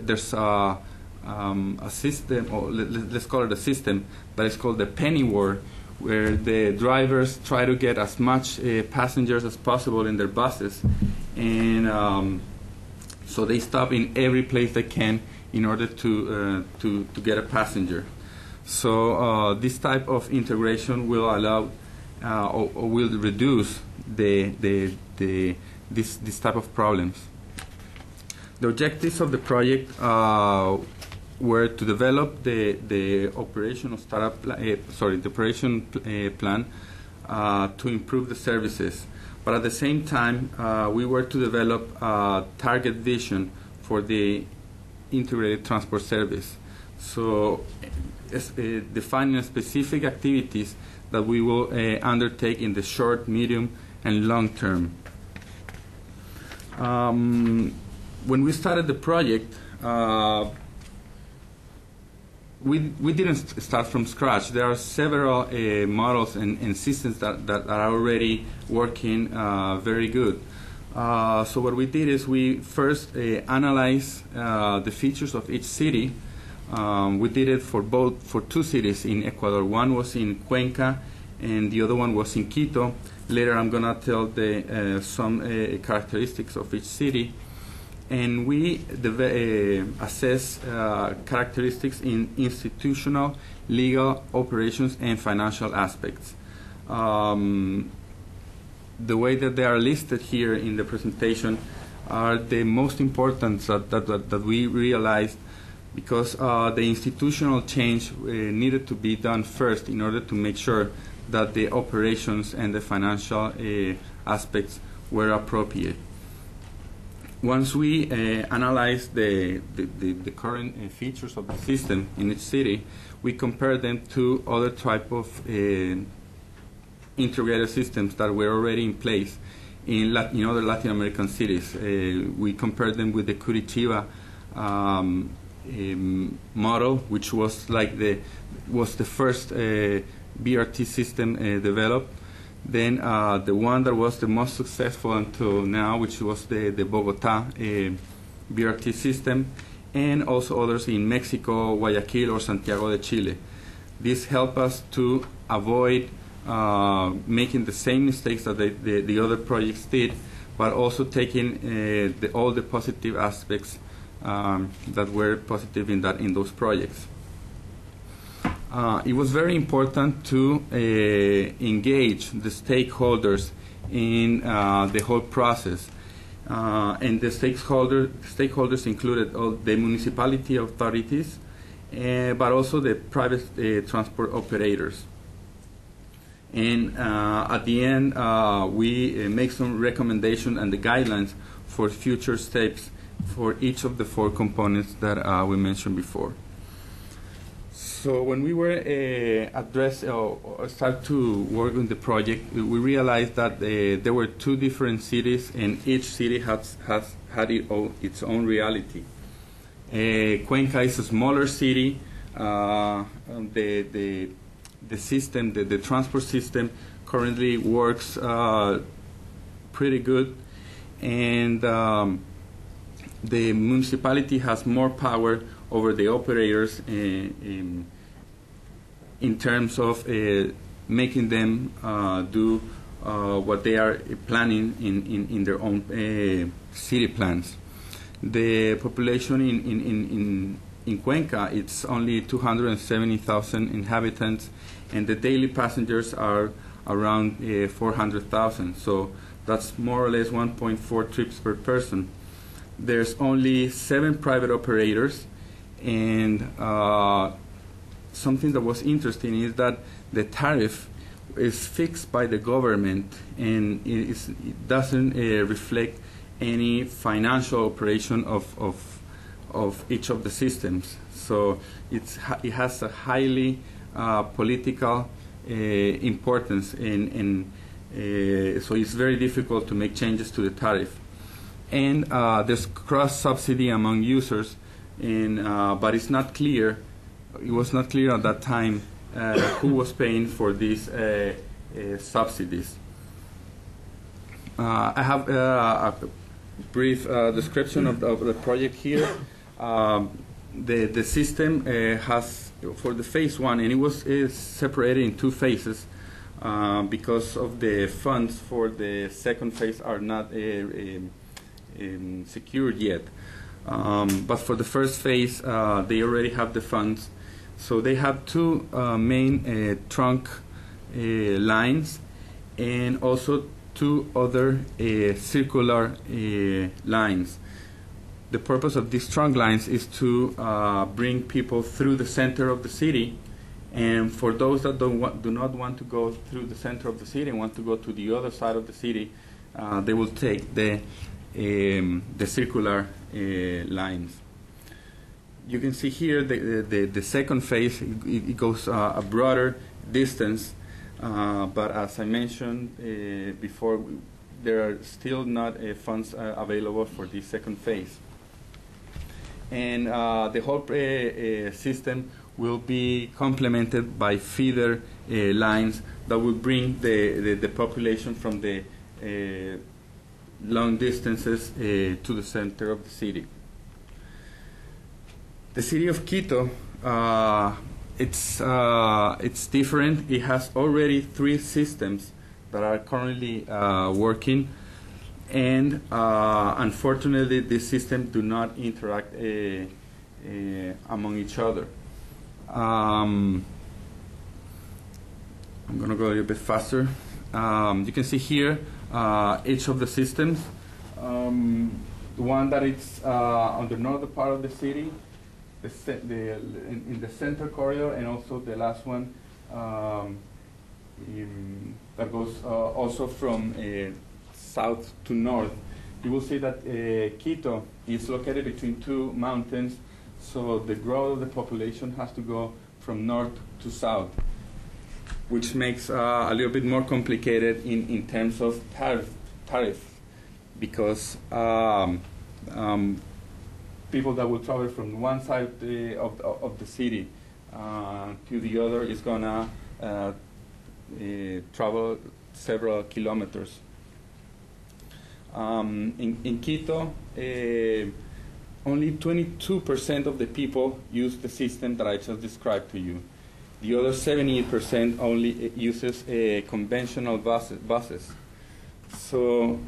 There's a system, or let's call it a system, that is called the penny war, where the drivers try to get as much passengers as possible in their buses, and so they stop in every place they can in order to get a passenger. So this type of integration will allow or will reduce this type of problems. The objectives of the project were to develop the operational plan to improve the services, but at the same time we were to develop a target vision for the integrated transport service. So defining specific activities that we will undertake in the short, medium, and long term. When we started the project, we didn't start from scratch. There are several models and systems that are already working very good. So what we did is we first analyzed the features of each city. We did it for two cities in Ecuador. One was in Cuenca, and the other one was in Quito. Later, I'm gonna tell some characteristics of each city. And we assess characteristics in institutional, legal, operations, and financial aspects. The way that they are listed here in the presentation are the most important that we realized, because the institutional change needed to be done first in order to make sure that the operations and the financial aspects were appropriate. Once we analyze the current features of the system in each city, we compare them to other type of integrated systems that were already in place in other Latin American cities. We compared them with the Curitiba model, which was the first BRT system developed. Then the one that was the most successful until now, which was the Bogota BRT system, and also others in Mexico, Guayaquil, or Santiago de Chile. This helped us to avoid making the same mistakes that the other projects did, but also taking all the positive aspects that were positive in those projects. It was very important to engage the stakeholders in the whole process. And the stakeholders included all the municipality authorities, but also the private transport operators. And at the end, we make some recommendations and the guidelines for future steps for each of the four components that we mentioned before. So when we were start to work on the project, we realized that there were two different cities, and each city had its own reality. Cuenca is a smaller city. The system, the transport system, currently works pretty good, and the municipality has more power over the operators in terms of making them do what they are planning in their own city plans. The population in Cuenca, it's only 270,000 inhabitants, and the daily passengers are around 400,000. So that's more or less 1.4 trips per person. There's only 7 private operators, and something that was interesting is that the tariff is fixed by the government, and it doesn't reflect any financial operation of each of the systems. So it has a highly political importance, and so it's very difficult to make changes to the tariff. And there's cross-subsidy among users, but it's not clear. It was not clear at that time who was paying for these subsidies. I have a brief description of the project here. The system has, for the phase 1, and it was separated in 2 phases because of the funds for the second phase are not secured yet. But for the first phase, they already have the funds. So they have 2 main trunk lines, and also 2 other circular lines. The purpose of these trunk lines is to bring people through the center of the city, and for those that do not want to go through the center of the city and want to go to the other side of the city, they will take the circular lines. you can see here the second phase, it goes a broader distance, but as I mentioned before, there are still not funds available for this second phase. And the whole system will be complemented by feeder lines that will bring the population from the long distances to the center of the city. The city of Quito, it's different. It has already 3 systems that are currently working, and unfortunately, these systems do not interact among each other. I'm going to go a little bit faster. You can see here each of the systems. The one that is on the northern part of the city, in the center corridor, and also the last one that goes also from south to north. You will see that Quito is located between 2 mountains, so the growth of the population has to go from north to south, which makes a little bit more complicated in terms of tariff, because people that will travel from one side of the city to the other is gonna travel several kilometers. In Quito, only 22% of the people use the system that I just described to you. The other 78% only uses conventional buses. So,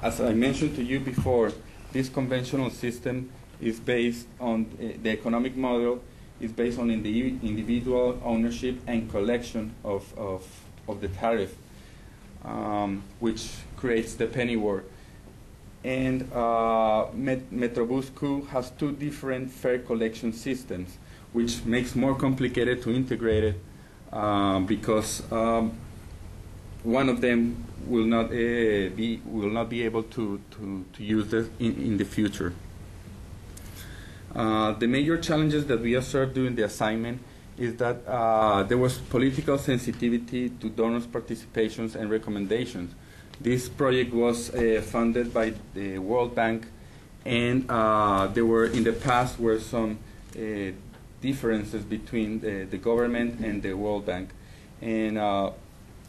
as I mentioned to you before, this conventional system is based on the economic model is based on individual ownership and collection of the tariff, which creates the penny war. And Metrobus Q has 2 different fare collection systems, which makes more complicated to integrate it because one of them will not be able to use this in the future. The major challenges that we observed during the assignment is that there was political sensitivity to donors' participations and recommendations. This project was funded by the World Bank, and there were in the past were some differences between the government and the World Bank, and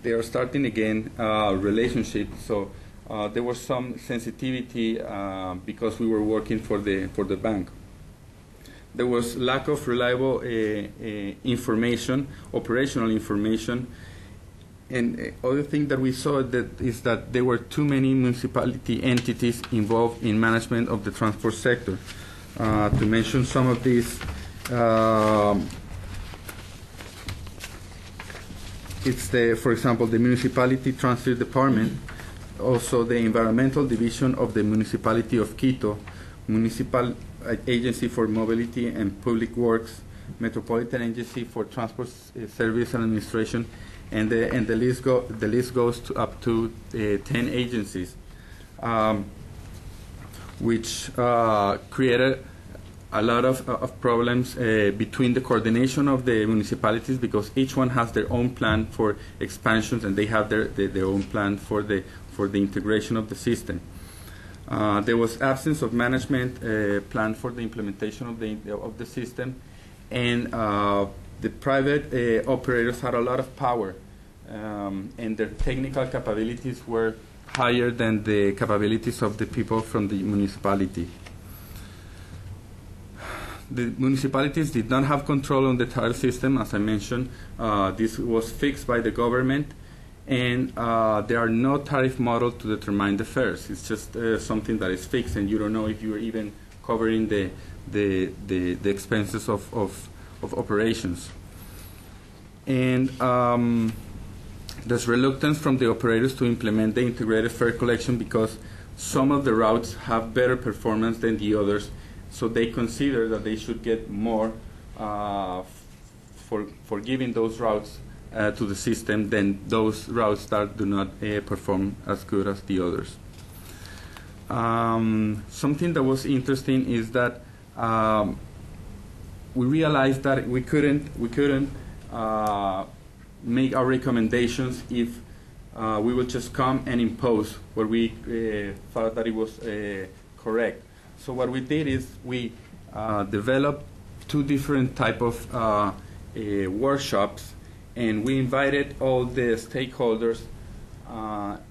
they are starting again relationship. So there was some sensitivity because we were working for the bank. There was lack of reliable information, operational information, and other thing that we saw is that there were too many municipality entities involved in management of the transport sector. To mention some of these, it's for example, the Municipality Transit Department, also the Environmental Division of the Municipality of Quito, Municipal Agency for Mobility and Public Works, Metropolitan Agency for Transport Service and Administration, and the list goes to up to 10 agencies, which created a lot of problems between the coordination of the municipalities, because each one has their own plan for expansions and they have their own plan for the integration of the system. There was absence of management plan for the implementation of the system, and the private operators had a lot of power, and their technical capabilities were higher than the capabilities of the people from the municipality. The municipalities did not have control on the tariff system, as I mentioned. This was fixed by the government, and there are no tariff models to determine the fares. It's just something that is fixed, and you don't know if you're even covering the expenses of operations. And there's reluctance from the operators to implement the integrated fare collection because some of the routes have better performance than the others, so they consider that they should get more for giving those routes to the system than those routes that do not perform as good as the others. Something that was interesting is that we realized that we couldn't make our recommendations if we would just come and impose what we thought that it was correct. So what we did is we developed two different type of workshops, and we invited all the stakeholders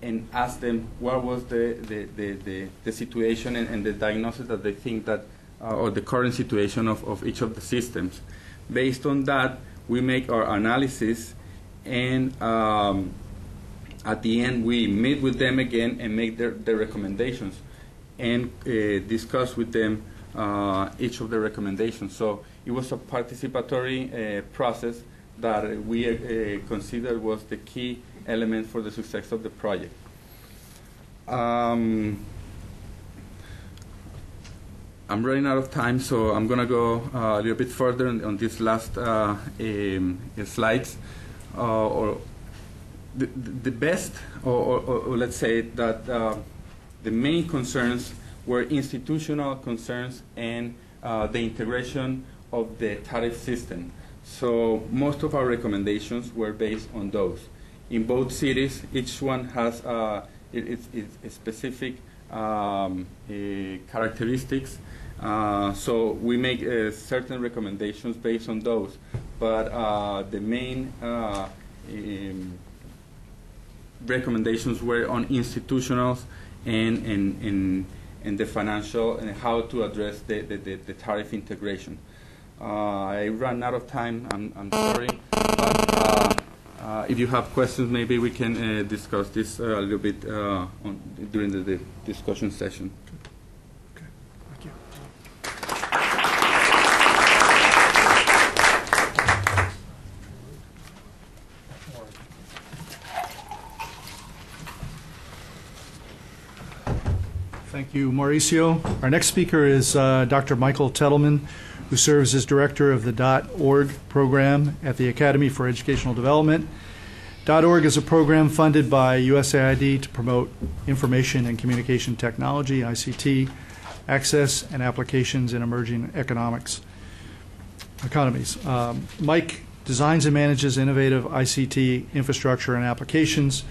and asked them what was the situation and the diagnosis that they think that or the current situation of each of the systems. Based on that, we make our analysis, and at the end we meet with them again and make their recommendations and discuss with them each of the recommendations. So it was a participatory process that we considered was the key element for the success of the project. I'm running out of time, so I'm going to go a little bit further on these last slides. Or the best, or let's say that the main concerns were institutional concerns and the integration of the tariff system. So most of our recommendations were based on those. In both cities, each one has its specific characteristics. So we make certain recommendations based on those, but the main recommendations were on institutionals and the financial and how to address the tariff integration. I ran out of time. I'm sorry, but if you have questions, maybe we can discuss this a little bit during the discussion session. Okay, thank you. Thank you, Mauricio. Our next speaker is Dr. Michael Tetelman, who serves as director of the .org program at the Academy for Educational Development. .org is a program funded by USAID to promote information and communication technology, ICT, access and applications in emerging economies. Mike designs and manages innovative ICT infrastructure and applications,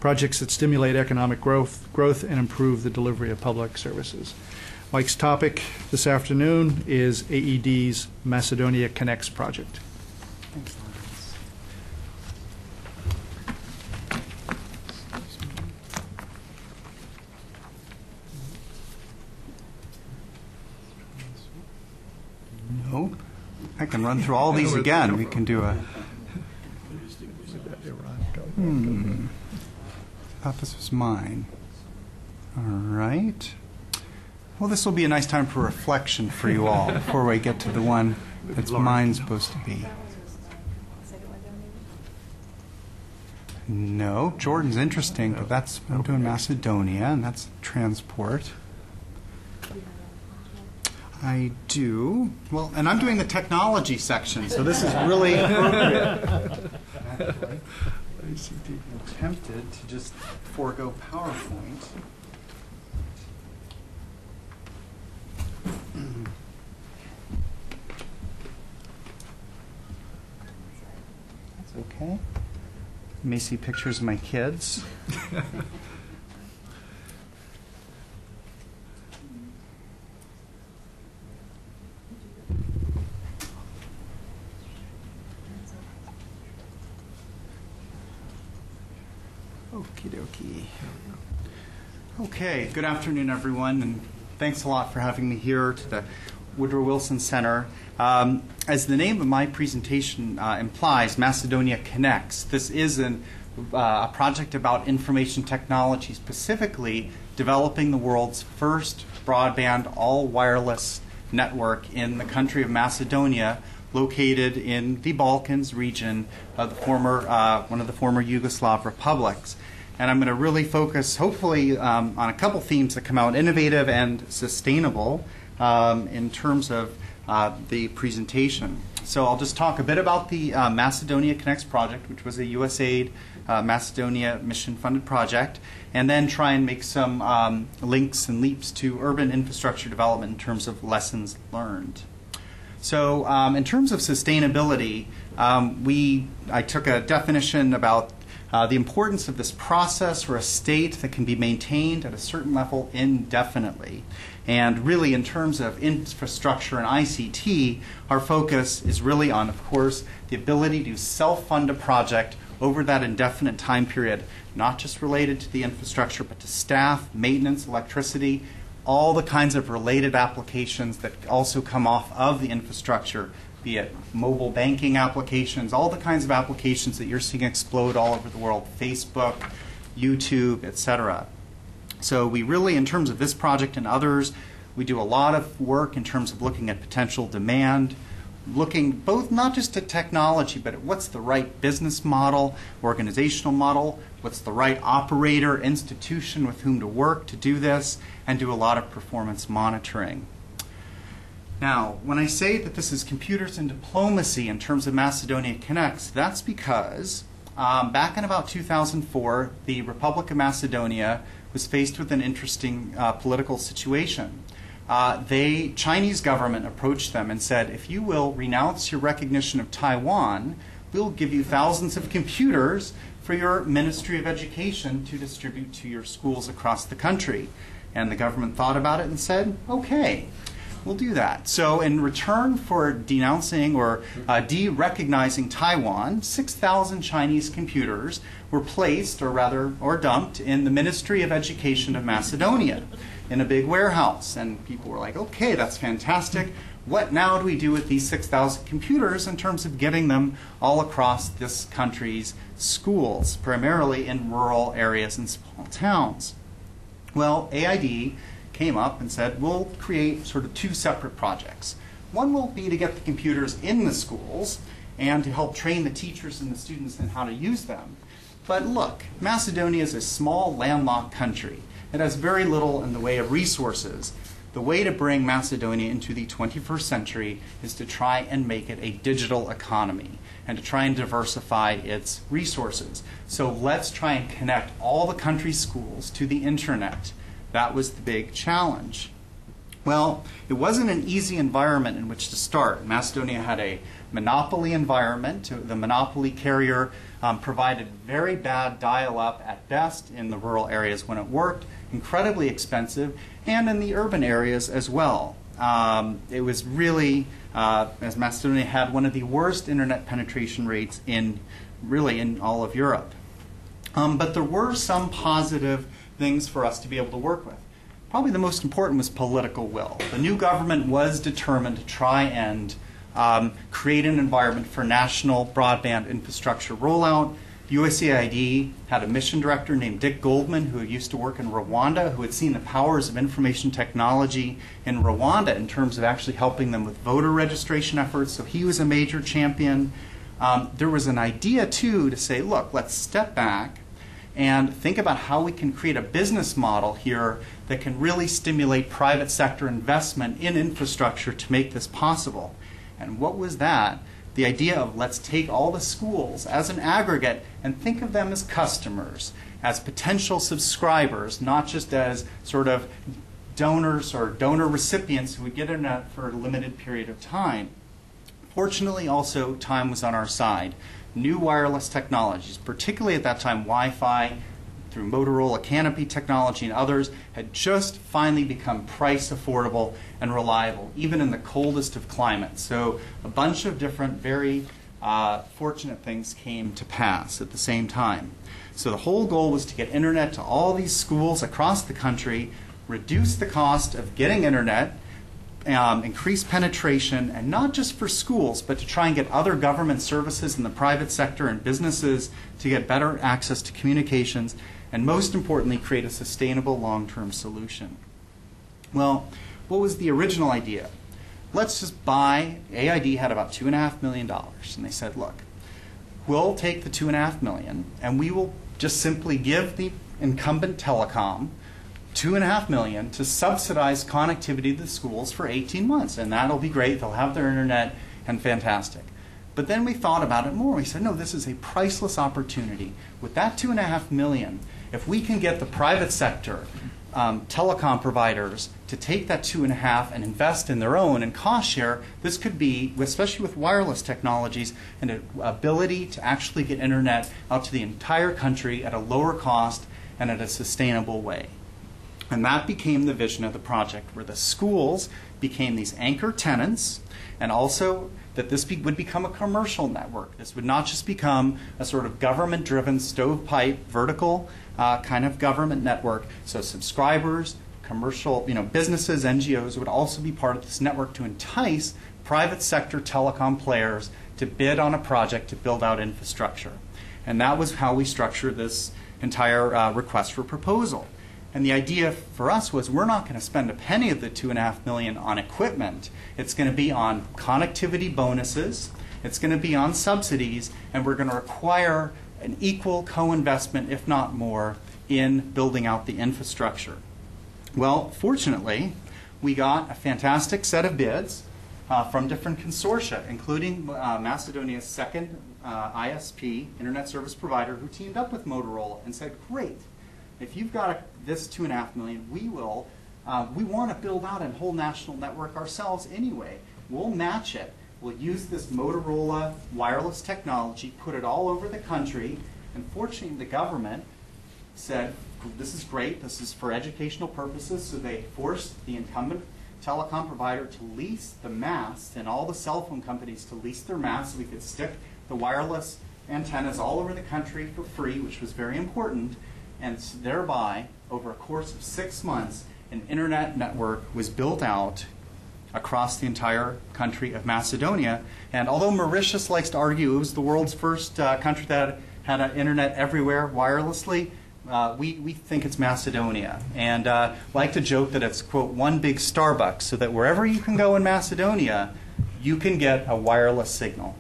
projects that stimulate economic growth and improve the delivery of public services. Mike's topic this afternoon is AED's Macedonia Connects project. Thanks, Lawrence. Nope. I can run through all these again. We can do a... I thought this was mine. All right. Well, this will be a nice time for reflection for you all before we get to the one that's mine's supposed to be. No, Jordan's interesting, but that's, I'm doing Macedonia, and that's transport. I do. Well, and I'm doing the technology section, so this is really appropriate. I'm tempted to just forego PowerPoint. That's okay. You may see pictures of my kids. Okie dokie. Okay, good afternoon, everyone, and thanks a lot for having me here to the Woodrow Wilson Center. As the name of my presentation implies, Macedonia Connects. This is a project about information technology, specifically developing the world's first broadband all-wireless network in the country of Macedonia, located in the Balkans region of the former, one of the former Yugoslav republics. And I'm going to really focus, hopefully, on a couple themes that come out innovative and sustainable in terms of the presentation. So I'll just talk a bit about the Macedonia Connects project, which was a USAID Macedonia mission-funded project, and then try and make some links and leaps to urban infrastructure development in terms of lessons learned. So in terms of sustainability, I took a definition about the importance of this process or a state that can be maintained at a certain level indefinitely. And really, in terms of infrastructure and ICT, our focus is really on, of course, the ability to self-fund a project over that indefinite time period, not just related to the infrastructure, but to staff, maintenance, electricity, all the kinds of related applications that also come off of the infrastructure, be it mobile banking applications, all the kinds of applications that you're seeing explode all over the world, Facebook, YouTube, etc. So we really, in terms of this project and others, we do a lot of work in terms of looking at potential demand, looking both not just at technology, but at what's the right business model, organizational model, what's the right operator, institution with whom to work to do this, and do a lot of performance monitoring. Now, when I say that this is computers and diplomacy in terms of Macedonia Connects, that's because back in about 2004, the Republic of Macedonia was faced with an interesting political situation. The Chinese government approached them and said, if you will renounce your recognition of Taiwan, we'll give you thousands of computers for your Ministry of Education to distribute to your schools across the country. And the government thought about it and said, okay, we'll do that. So in return for denouncing or de-recognizing Taiwan, 6,000 Chinese computers were placed, or dumped, in the Ministry of Education of Macedonia in a big warehouse. And people were like, okay, that's fantastic. What now do we do with these 6,000 computers in terms of getting them all across this country's schools, primarily in rural areas and small towns? Well, AID came up and said, we'll create sort of two separate projects. One will be to get the computers in the schools and to help train the teachers and the students in how to use them. But look, Macedonia is a small landlocked country. It has very little in the way of resources. The way to bring Macedonia into the 21st century is to try and make it a digital economy and to try and diversify its resources. So let's try and connect all the country's schools to the internet. That was the big challenge. Well, it wasn't an easy environment in which to start. Macedonia had a monopoly environment. The monopoly carrier provided very bad dial-up at best in the rural areas when it worked, incredibly expensive, and in the urban areas as well. It was really, as Macedonia had one of the worst internet penetration rates in all of Europe. But there were some positive things for us to be able to work with. Probably the most important was political will. The new government was determined to try and create an environment for national broadband infrastructure rollout. USAID had a mission director named Dick Goldman, who used to work in Rwanda, who had seen the powers of information technology in Rwanda in terms of actually helping them with voter registration efforts. So he was a major champion. There was an idea, too, to say, look, let's step back and think about how we can create a business model here that can really stimulate private sector investment in infrastructure to make this possible. And what was that? The idea of let's take all the schools as an aggregate and think of them as customers, as potential subscribers, not just as sort of donors or donor recipients who would get internet for a limited period of time. Fortunately, also, time was on our side. New wireless technologies, particularly at that time Wi-Fi, through Motorola Canopy technology and others, had just finally become price affordable and reliable, even in the coldest of climates. So a bunch of different very fortunate things came to pass at the same time. So the whole goal was to get internet to all these schools across the country, reduce the cost of getting internet, increase penetration, and not just for schools, but to try and get other government services in the private sector and businesses to get better access to communications, and most importantly, create a sustainable long-term solution. Well, what was the original idea? Let's just buy, AID had about $2.5 million, and they said, look, we'll take the $2.5 million, and we will just simply give the incumbent telecom $2.5 million to subsidize connectivity to the schools for 18 months. And that'll be great. They'll have their internet and fantastic. But then we thought about it more. We said, no, this is a priceless opportunity. With that $2.5 million, if we can get the private sector telecom providers to take that 2.5 and invest in their own and cost share, this could be, especially with wireless technologies, an ability to actually get internet out to the entire country at a lower cost and at a sustainable way. And that became the vision of the project, where the schools became these anchor tenants, and also that this would become a commercial network. This would not just become a sort of government-driven stovepipe, vertical kind of government network. So subscribers, commercial, businesses, NGOs would also be part of this network to entice private sector telecom players to bid on a project to build out infrastructure. And that was how we structured this entire request for proposal. And the idea for us was, we're not going to spend a penny of the $2.5 million on equipment. It's going to be on connectivity bonuses. It's going to be on subsidies, and we're going to require an equal co-investment, if not more, in building out the infrastructure. Well, fortunately, we got a fantastic set of bids from different consortia, including Macedonia's second ISP, Internet Service Provider, who teamed up with Motorola and said, great, if you've got this $2.5 million, we want to build out a whole national network ourselves anyway. We'll match it. We'll use this Motorola wireless technology, put it all over the country, and fortunately the government said, this is great, this is for educational purposes, so they forced the incumbent telecom provider to lease the masts, and all the cell phone companies to lease their masts, so we could stick the wireless antennas all over the country for free, which was very important. And thereby, over a course of 6 months, an internet network was built out across the entire country of Macedonia. And although Mauritius likes to argue it was the world's first country that had an internet everywhere wirelessly, we think it's Macedonia. And like to joke that it's, quote, one big Starbucks, so that wherever you can go in Macedonia, you can get a wireless signal.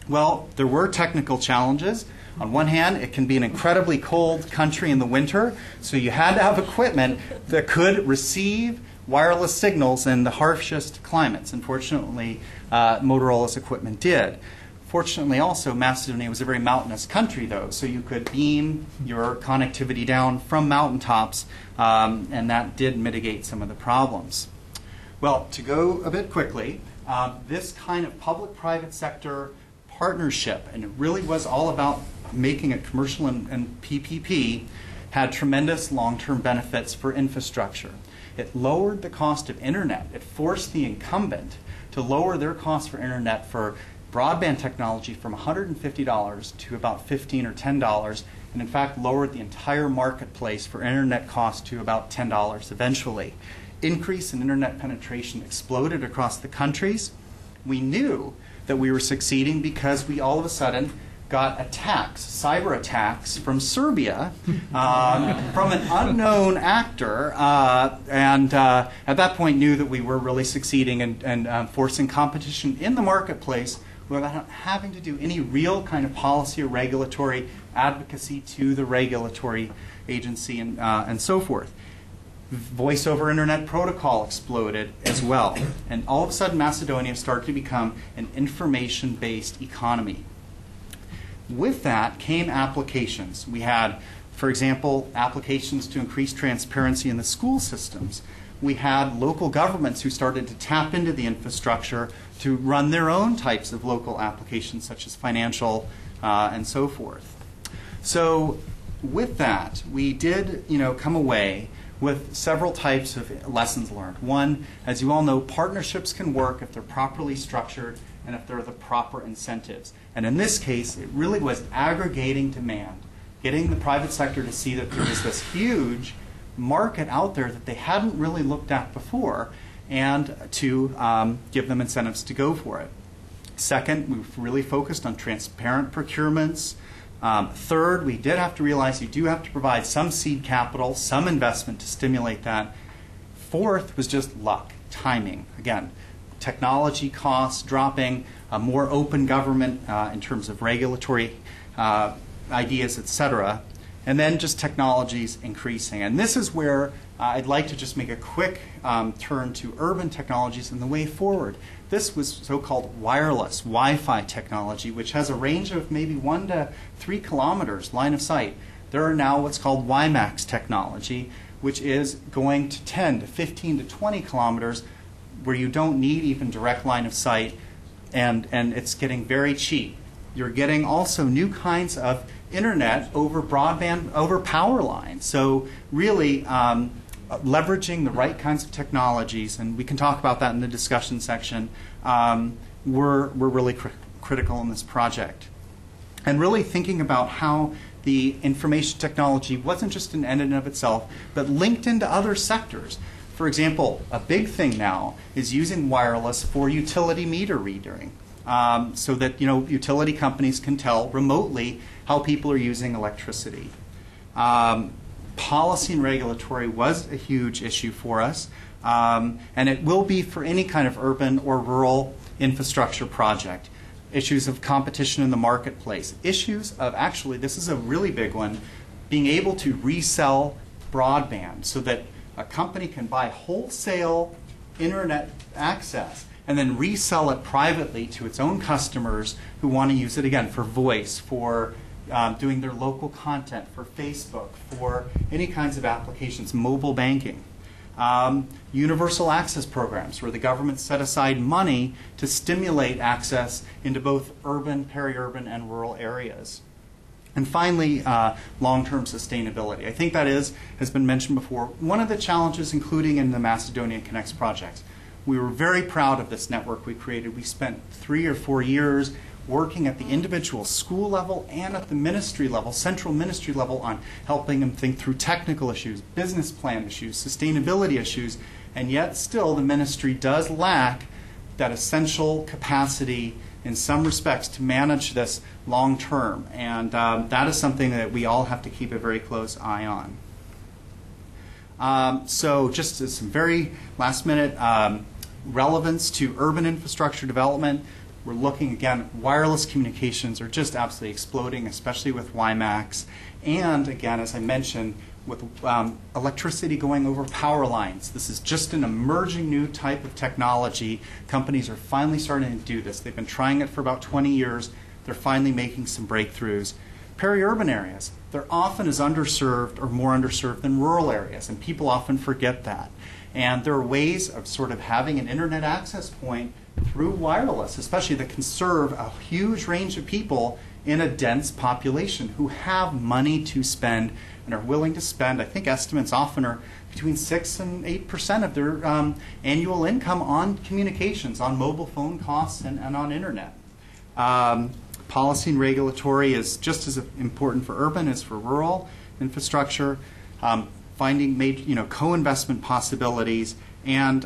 Well, there were technical challenges. On one hand, it can be an incredibly cold country in the winter, so you had to have equipment that could receive wireless signals in the harshest climates. Unfortunately, Motorola's equipment did. Fortunately, also, Macedonia was a very mountainous country, though, so you could beam your connectivity down from mountaintops, and that did mitigate some of the problems. Well, to go a bit quickly, this kind of public-private sector partnership, and it really was all about making it commercial and PPP, had tremendous long-term benefits for infrastructure. It lowered the cost of internet. It forced the incumbent to lower their cost for internet for broadband technology from $150 to about $15 or $10, and in fact lowered the entire marketplace for internet cost to about $10 eventually. Increase in internet penetration exploded across the countries. We knew that we were succeeding because we all of a sudden got attacks, cyber attacks from Serbia, from an unknown actor, and at that point knew that we were really succeeding and forcing competition in the marketplace without having to do any real kind of policy or regulatory advocacy to the regulatory agency and so forth. Voice over Internet protocol exploded as well. And all of a sudden, Macedonia started to become an information-based economy. With that came applications. We had, for example, applications to increase transparency in the school systems. We had local governments who started to tap into the infrastructure to run their own types of local applications, such as financial and so forth. So with that, we did come away with several types of lessons learned. One, as you all know, partnerships can work if they're properly structured and if there are the proper incentives. And in this case, it really was aggregating demand, getting the private sector to see that there was this huge market out there that they hadn't really looked at before, and to give them incentives to go for it. Second, we've really focused on transparent procurements. Third, we did have to realize you do have to provide some seed capital, some investment to stimulate that. Fourth was just luck, timing. Again, technology costs dropping, a more open government in terms of regulatory ideas, etc. And then just technologies increasing. And this is where I'd like to just make a quick turn to urban technologies and the way forward. This was so-called wireless Wi-Fi technology, which has a range of maybe 1 to 3 kilometers line of sight. There are now what's called WiMAX technology, which is going to 10 to 15 to 20 kilometers where you don't need even direct line of sight, and it's getting very cheap. You're getting also new kinds of internet over broadband, over power lines. So really leveraging the right kinds of technologies, and we can talk about that in the discussion section, we're really critical in this project. And really thinking about how the information technology wasn't just an end in and of itself, but linked into other sectors. For example, a big thing now is using wireless for utility meter reading, so that utility companies can tell remotely how people are using electricity. Policy and regulatory was a huge issue for us, and it will be for any kind of urban or rural infrastructure project. Issues of competition in the marketplace. Issues of, actually, this is a really big one, being able to resell broadband so that a company can buy wholesale internet access and then resell it privately to its own customers who want to use it, again, for voice, for doing their local content, for Facebook, for any kinds of applications, mobile banking. Universal access programs, where the government set aside money to stimulate access into both urban, peri-urban, and rural areas. And finally, long-term sustainability. I think that has been mentioned before, one of the challenges, including in the Macedonia Connects project. We were very proud of this network we created. We spent 3 or 4 years working at the individual school level and at the ministry level, central ministry level, on helping them think through technical issues, business plan issues, sustainability issues, and yet still the ministry does lack that essential capacity in some respects to manage this long term. And that is something that we all have to keep a very close eye on. So just as some very last minute relevance to urban infrastructure development, we're looking, again, wireless communications are just absolutely exploding, especially with WiMAX. And again, as I mentioned, with electricity going over power lines. This is just an emerging new type of technology. Companies are finally starting to do this. They've been trying it for about 20 years. They're finally making some breakthroughs. Peri-urban areas, they're often as underserved or more underserved than rural areas, and people often forget that. And there are ways of sort of having an internet access point through wireless, especially, that can serve a huge range of people in a dense population who have money to spend and are willing to spend. I think estimates often are between 6 and 8% of their annual income on communications, on mobile phone costs, and on internet. Policy and regulatory is just as important for urban as for rural infrastructure. Finding co-investment possibilities and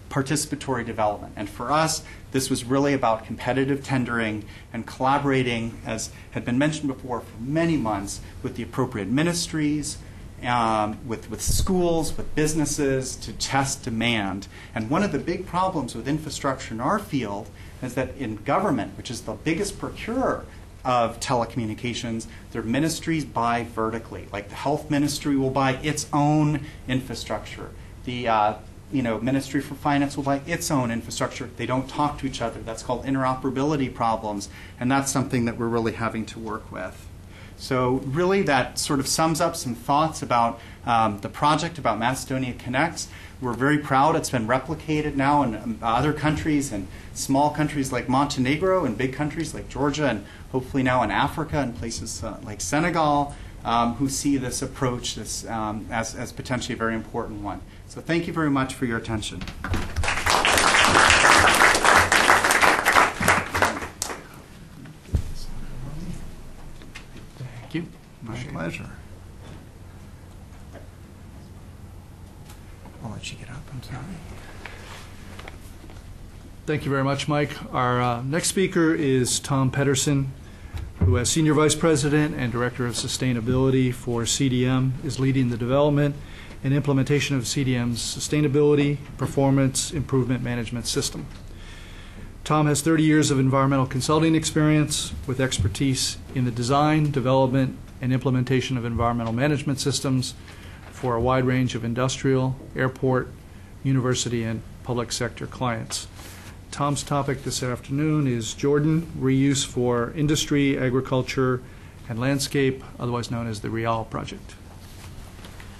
participatory development. And for us, this was really about competitive tendering and collaborating, as had been mentioned before, for many months with the appropriate ministries, with schools, with businesses, to test demand. And one of the big problems with infrastructure in our field is that in government, which is the biggest procurer of telecommunications, their ministries buy vertically. Like the health ministry will buy its own infrastructure. The Ministry for Finance will buy its own infrastructure. They don't talk to each other. That's called interoperability problems, and that's something that we're really having to work with. So really that sort of sums up some thoughts about the project, about Macedonia Connects. We're very proud. It's been replicated now in other countries, and small countries like Montenegro, and big countries like Georgia, and hopefully now in Africa and places like Senegal, who see this approach as potentially a very important one. So thank you very much for your attention. Thank you. My pleasure. I'll let you get up. I'm sorry. Thank you very much, Mike. Our next speaker is Tom Pedersen, who as Senior Vice President and Director of Sustainability for CDM is leading the development and implementation of CDM's Sustainability Performance Improvement Management System. Tom has 30 years of environmental consulting experience with expertise in the design, development, and implementation of environmental management systems for a wide range of industrial, airport, university, and public sector clients. Tom's topic this afternoon is Jordan reuse for industry, agriculture, and landscape, otherwise known as the RIAL project.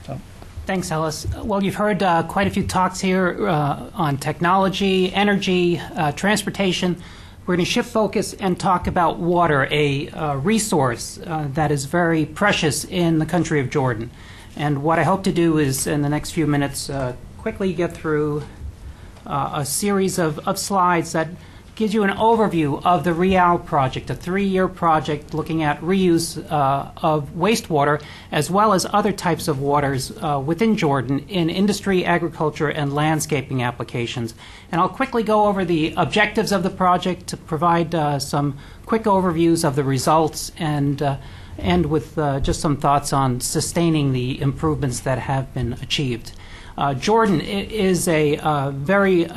Tom. Thanks, Ellis. Well, you've heard quite a few talks here on technology, energy, transportation. We're going to shift focus and talk about water, a resource that is very precious in the country of Jordan. And what I hope to do is, in the next few minutes, quickly get through a series of slides that gives you an overview of the REAL project, a 3-year project looking at reuse of wastewater as well as other types of waters within Jordan in industry, agriculture, and landscaping applications. And I'll quickly go over the objectives of the project to provide some quick overviews of the results and end with just some thoughts on sustaining the improvements that have been achieved. Jordan is a very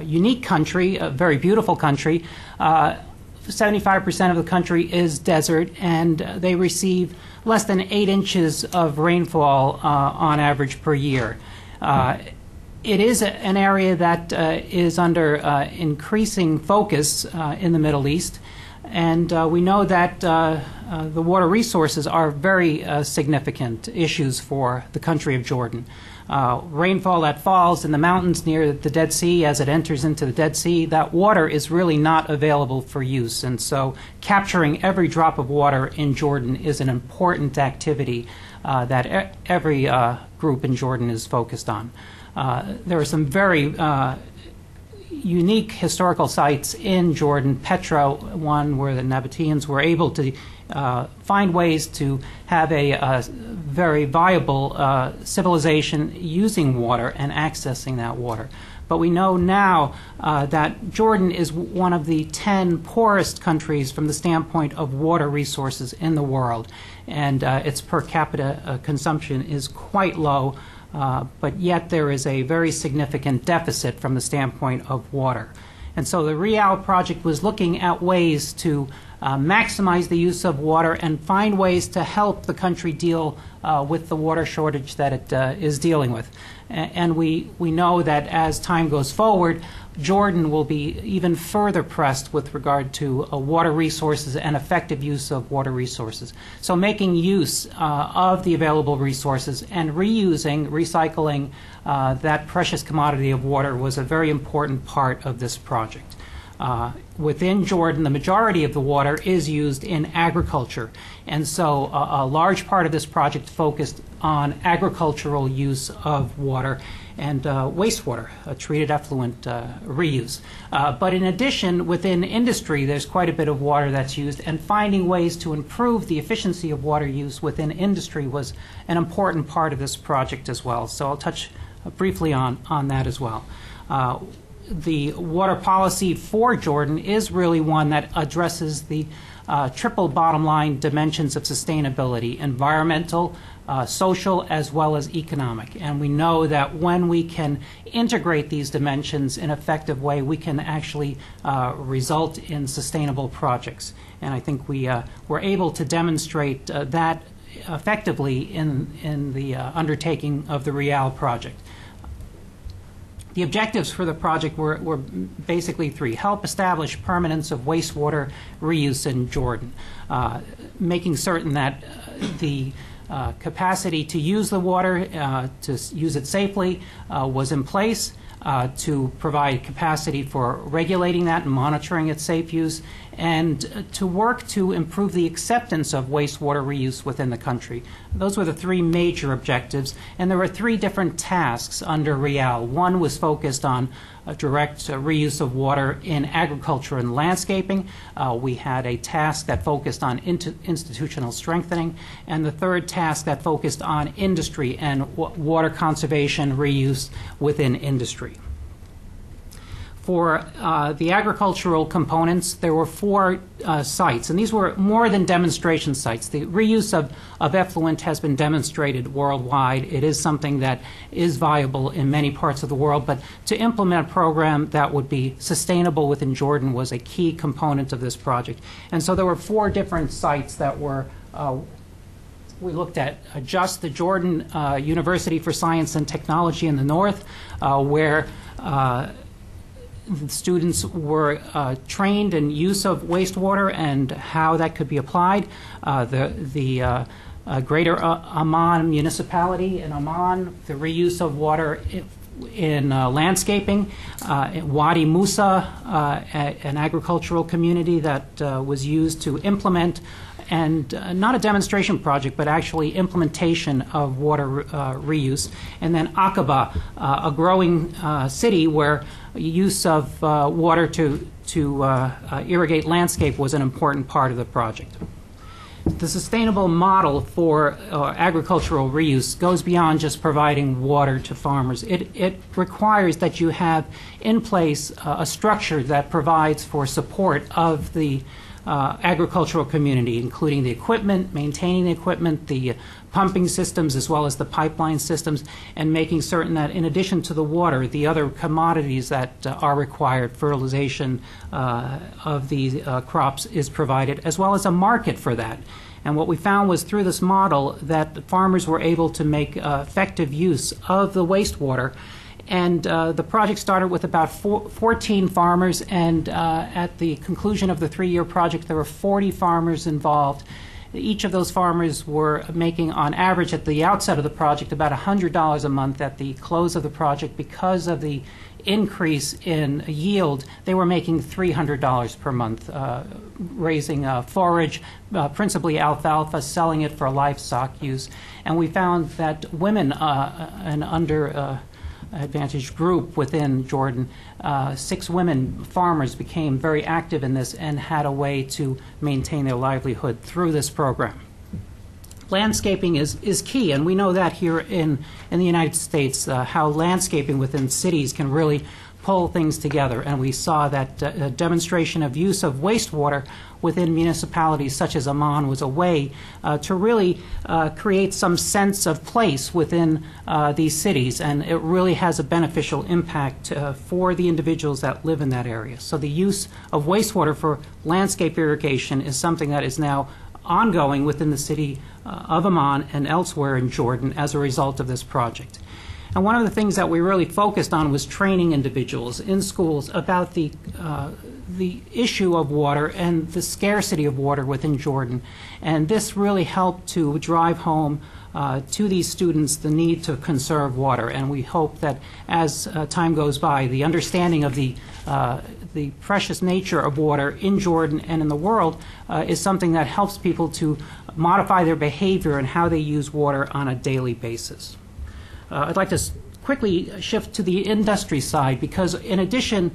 unique country, a very beautiful country. 75% of the country is desert, and they receive less than 8 inches of rainfall on average per year. It is an area that is under increasing focus in the Middle East, and we know that the water resources are very significant issues for the country of Jordan. Rainfall that falls in the mountains near the Dead Sea, as it enters into the Dead Sea, that water is really not available for use. And so capturing every drop of water in Jordan is an important activity that every group in Jordan is focused on. There are some very unique historical sites in Jordan. Petra, one where the Nabateans were able to find ways to have a very viable civilization using water and accessing that water. But we know now that Jordan is one of the 10 poorest countries from the standpoint of water resources in the world, and its per capita consumption is quite low, but yet there is a very significant deficit from the standpoint of water. And so the REAL project was looking at ways to maximize the use of water and find ways to help the country deal with the water shortage that it is dealing with. And we know that as time goes forward, Jordan will be even further pressed with regard to water resources and effective use of water resources. So making use of the available resources and reusing, recycling that precious commodity of water was a very important part of this project. Within Jordan, the majority of the water is used in agriculture, and so a large part of this project focused on agricultural use of water and wastewater, treated effluent reuse. But in addition, within industry, there's quite a bit of water that's used, and finding ways to improve the efficiency of water use within industry was an important part of this project as well. So I'll touch briefly on that as well. The water policy for Jordan is really one that addresses the triple bottom line dimensions of sustainability: environmental, social, as well as economic. And we know that when we can integrate these dimensions in an effective way, we can actually result in sustainable projects. And I think we were able to demonstrate that effectively in the undertaking of the REAL project. The objectives for the project were basically 3. Help establish permanence of wastewater reuse in Jordan, making certain that the capacity to use the water, to use it safely, was in place, to provide capacity for regulating that and monitoring its safe use, and to work to improve the acceptance of wastewater reuse within the country. Those were the 3 major objectives, and there were 3 different tasks under REAL. One was focused on direct reuse of water in agriculture and landscaping. We had a task that focused on institutional strengthening, and the third task that focused on industry and water conservation reuse within industry. For the agricultural components, there were 4 sites, and these were more than demonstration sites. The reuse of effluent has been demonstrated worldwide. It is something that is viable in many parts of the world, but to implement a program that would be sustainable within Jordan was a key component of this project. And so there were 4 different sites that were we looked at just the Jordan University for Science and Technology in the north, where students were trained in use of wastewater and how that could be applied. The Greater Amman municipality in Oman, the reuse of water in landscaping, in Wadi Musa, an agricultural community that was used to implement, and not a demonstration project, but actually implementation of water reuse. And then Aqaba, a growing city where use of water to irrigate landscape was an important part of the project. The sustainable model for agricultural reuse goes beyond just providing water to farmers. It requires that you have in place a structure that provides for support of the agricultural community, including the equipment, maintaining the equipment, the pumping systems, as well as the pipeline systems, and making certain that in addition to the water, the other commodities that are required, fertilization of the crops is provided, as well as a market for that. And what we found was through this model that farmers were able to make effective use of the wastewater. And the project started with about 14 farmers, and at the conclusion of the 3-year project, there were 40 farmers involved. Each of those farmers were making, on average, at the outset of the project, about $100 a month. At the close of the project, because of the increase in yield, they were making $300 per month, raising forage, principally alfalfa, selling it for livestock use. And we found that women, an underadvantaged group within Jordan, 6 women farmers became very active in this and had a way to maintain their livelihood through this program. Landscaping is key, and we know that here in the United States, how landscaping within cities can really pull things together. And we saw that a demonstration of use of wastewater within municipalities such as Amman was a way to really create some sense of place within these cities, and it really has a beneficial impact for the individuals that live in that area. So the use of wastewater for landscape irrigation is something that is now ongoing within the city of Amman and elsewhere in Jordan as a result of this project. And one of the things that we really focused on was training individuals in schools about the issue of water and the scarcity of water within Jordan. And this really helped to drive home to these students the need to conserve water. And we hope that as time goes by, the understanding of the precious nature of water in Jordan and in the world is something that helps people to modify their behavior and how they use water on a daily basis. I'd like to quickly shift to the industry side, because in addition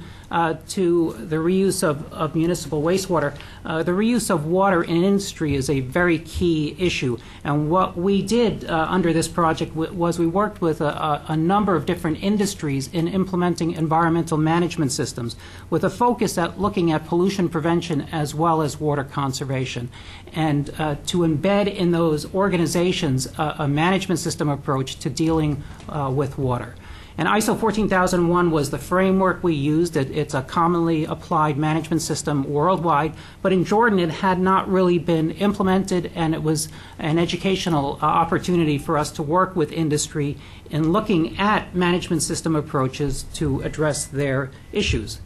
to the reuse of municipal wastewater, the reuse of water in industry is a very key issue. And what we did under this project was we worked with a number of different industries in implementing environmental management systems with a focus at looking at pollution prevention as well as water conservation, and to embed in those organizations a management system approach to dealing with water. And ISO 14001 was the framework we used. It's a commonly applied management system worldwide, but in Jordan it had not really been implemented, and it was an educational opportunity for us to work with industry in looking at management system approaches to address their issues.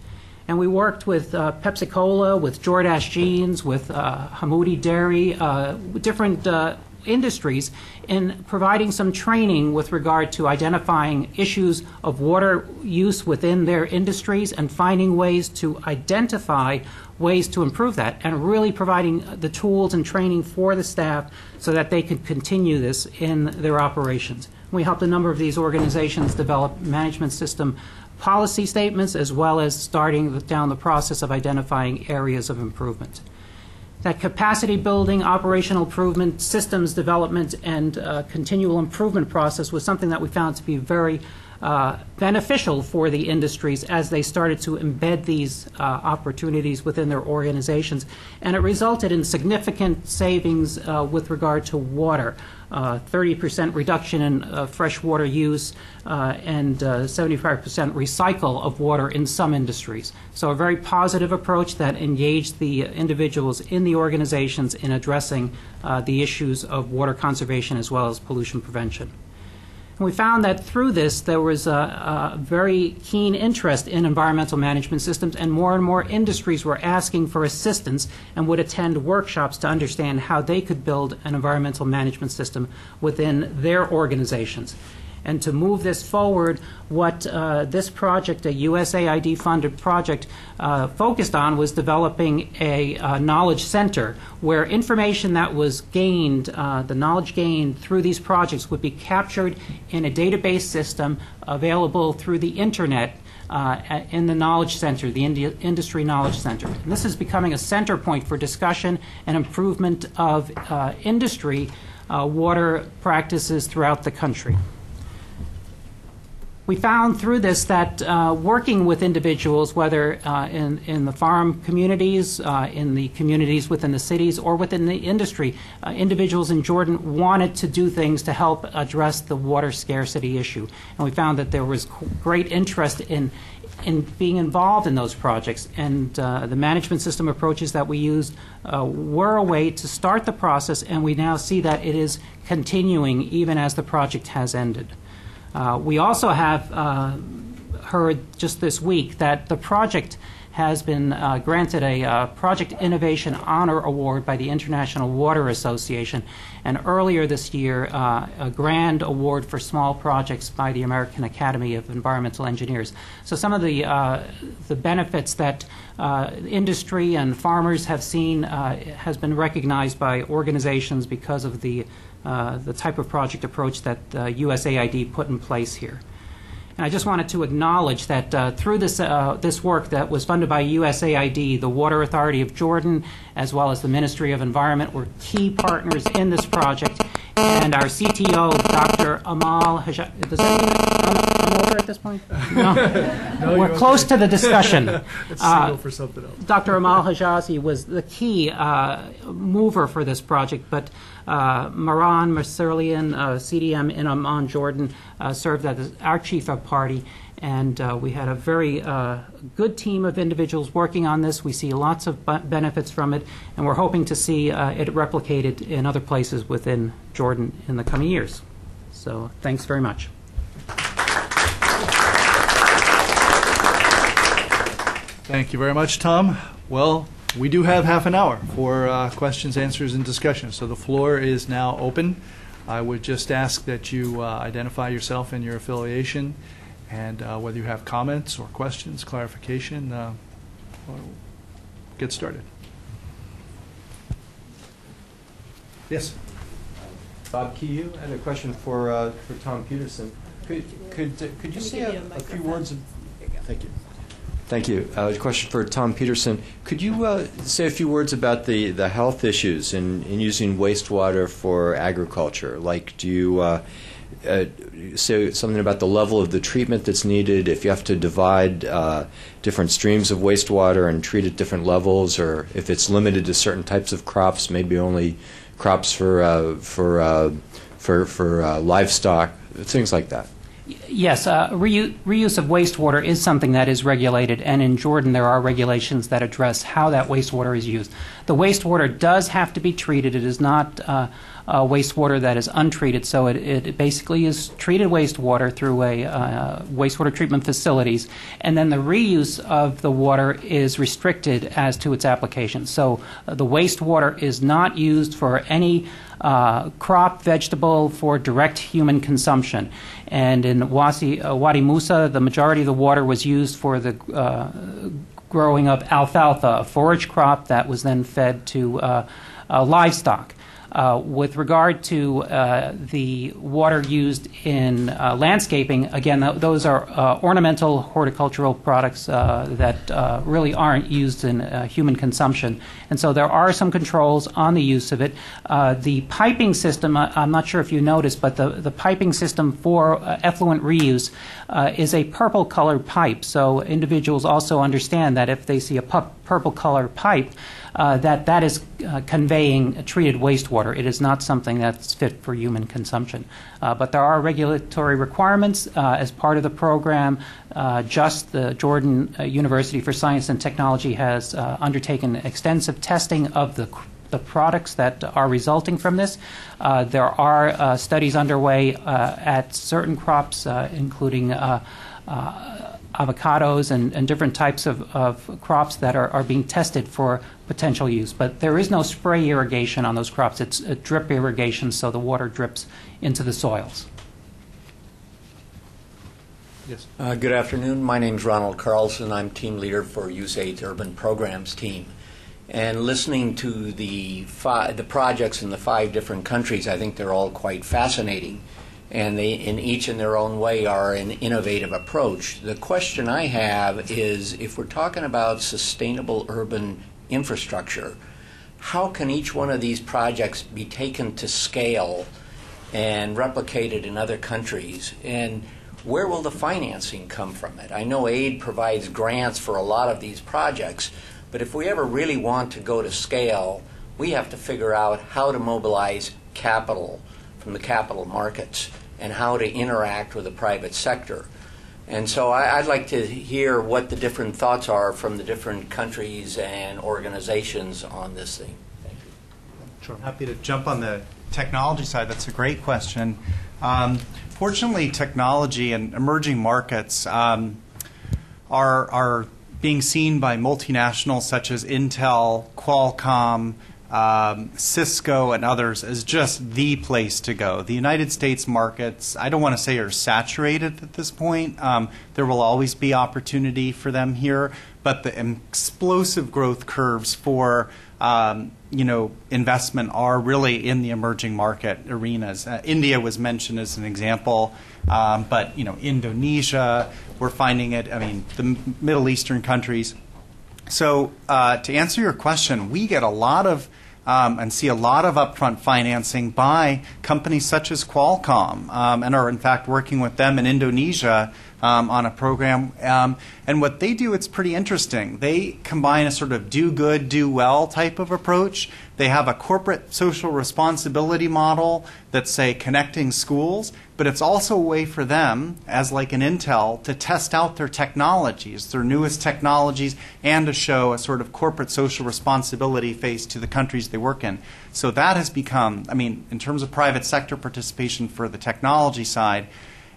And we worked with Pepsi Cola, with Jordache Jeans, with Hamoudi Dairy, different industries in providing some training with regard to identifying issues of water use within their industries and finding ways to identify ways to improve that, and really providing the tools and training for the staff so that they could continue this in their operations. We helped a number of these organizations develop management system policy statements, as well as starting down the process of identifying areas of improvement. That capacity building, operational improvement, systems development, and continual improvement process was something that we found to be very beneficial for the industries as they started to embed these opportunities within their organizations. And it resulted in significant savings with regard to water, 30% reduction in fresh water use, and 75% recycle of water in some industries. So a very positive approach that engaged the individuals in the organizations in addressing the issues of water conservation as well as pollution prevention. And we found that through this, there was a very keen interest in environmental management systems, and more industries were asking for assistance and would attend workshops to understand how they could build an environmental management system within their organizations. And to move this forward, what this project, a USAID-funded project, focused on was developing a knowledge center where information that was gained, the knowledge gained through these projects, would be captured in a database system available through the Internet in the Knowledge Center, the Industry Knowledge Center. And this is becoming a center point for discussion and improvement of industry water practices throughout the country. We found through this that working with individuals, whether in the farm communities, in the communities within the cities, or within the industry, individuals in Jordan wanted to do things to help address the water scarcity issue. And we found that there was great interest in being involved in those projects. And the management system approaches that we used were a way to start the process, and we now see that it is continuing even as the project has ended. We also have heard just this week that the project has been granted a Project Innovation Honor Award by the International Water Association, and earlier this year a Grand Award for Small Projects by the American Academy of Environmental Engineers. So some of the benefits that industry and farmers have seen has been recognized by organizations because of the type of project approach that USAID put in place here. And I just wanted to acknowledge that through this work that was funded by USAID, the Water Authority of Jordan, as well as the Ministry of Environment, were key partners in this project. And our CTO, Dr. Amal Hajazi, does that I'm over at this point? No. No, we're close to the discussion. Let's signal for something else. Dr. Amal Hajazi was the key mover for this project, but Maran Mercerlian, CDM in Amman, Jordan, served as our chief of party, and we had a very good team of individuals working on this. We see lots of benefits from it, and we're hoping to see it replicated in other places within Jordan in the coming years. So thanks very much. Thank you very much, Tom. Well, we do have half an hour for questions, answers, and discussion, so the floor is now open. I would just ask that you identify yourself and your affiliation, and whether you have comments or questions, clarification, get started. Yes? Bob Kiyu, I had a question for Tom Peterson. Could you say a few words? Thank you. Thank you. A question for Tom Peterson. Could you say a few words about the health issues in using wastewater for agriculture? Like, do you say something about the level of the treatment that's needed, if you have to divide different streams of wastewater and treat at different levels, or if it's limited to certain types of crops, maybe only crops for livestock, things like that? Yes, reuse of wastewater is something that is regulated, and in Jordan there are regulations that address how that wastewater is used. The wastewater does have to be treated. It is not wastewater that is untreated, so it basically is treated wastewater through a wastewater treatment facilities, and then the reuse of the water is restricted as to its application. So the wastewater is not used for any crop, vegetable, for direct human consumption. And in Wadi Musa, the majority of the water was used for the growing of alfalfa, a forage crop that was then fed to livestock. With regard to the water used in landscaping, again, those are ornamental horticultural products that really aren't used in human consumption. And so there are some controls on the use of it. The piping system, I'm not sure if you noticed, but the piping system for effluent reuse is a purple-colored pipe. So individuals also understand that if they see a purple-colored pipe, that is conveying treated wastewater. It is not something that's fit for human consumption. But there are regulatory requirements as part of the program. Just the Jordan University for Science and Technology has undertaken extensive testing of the the products that are resulting from this. There are studies underway at certain crops, including avocados and different types of crops that are being tested for potential use. But there is no spray irrigation on those crops. It's a drip irrigation, so the water drips into the soils. Yes. Good afternoon. My name is Ronald Carlson. I'm team leader for USAID's Urban Programs team. And listening to the projects in the 5 different countries, I think they're all quite fascinating. And they, in each in their own way, are an innovative approach. The question I have is, if we're talking about sustainable urban infrastructure, how can each one of these projects be taken to scale and replicated in other countries? And where will the financing come from it? I know aid provides grants for a lot of these projects, but if we ever really want to go to scale, we have to figure out how to mobilize capital from the capital markets and how to interact with the private sector. And so I'd like to hear what the different thoughts are from the different countries and organizations on this thing. Thank you. Sure. Happy to jump on the technology side. That's a great question. Fortunately, technology and emerging markets are being seen by multinationals such as Intel, Qualcomm, Cisco, and others as just the place to go. The United States markets, I don't want to say are saturated at this point. There will always be opportunity for them here, but the explosive growth curves for investment are really in the emerging market arenas. India was mentioned as an example, but Indonesia, we're finding it. I mean, the Middle Eastern countries. So to answer your question, we get a lot of and see a lot of upfront financing by companies such as Qualcomm, and are in fact working with them in Indonesia on a program. And what they do, it's pretty interesting. They combine a sort of do good, do well type of approach. They have a corporate social responsibility model that's, say, connecting schools, but it's also a way for them, as like an Intel, to test out their technologies, their newest technologies, and to show a sort of corporate social responsibility face to the countries they work in. So that has become, I mean, in terms of private sector participation for the technology side,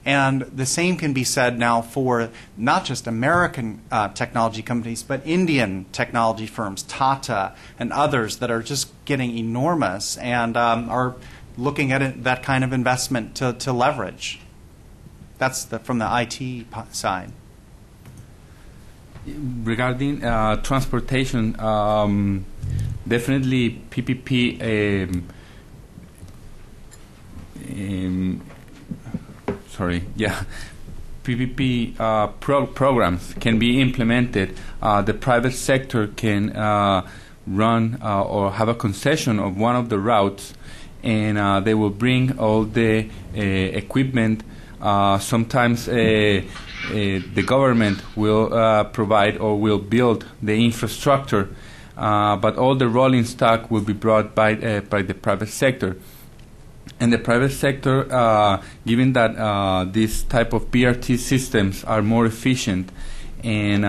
and the same can be said now for not just American technology companies, but Indian technology firms, Tata and others that are just getting enormous and are looking at it, that kind of investment to leverage. That's from the IT side. Regarding transportation, definitely PPP. PPP programs can be implemented. The private sector can run or have a concession of one of the routes, and they will bring all the equipment. Sometimes the government will provide or will build the infrastructure, but all the rolling stock will be brought by the private sector. And the private sector, given that this type of BRT systems are more efficient, and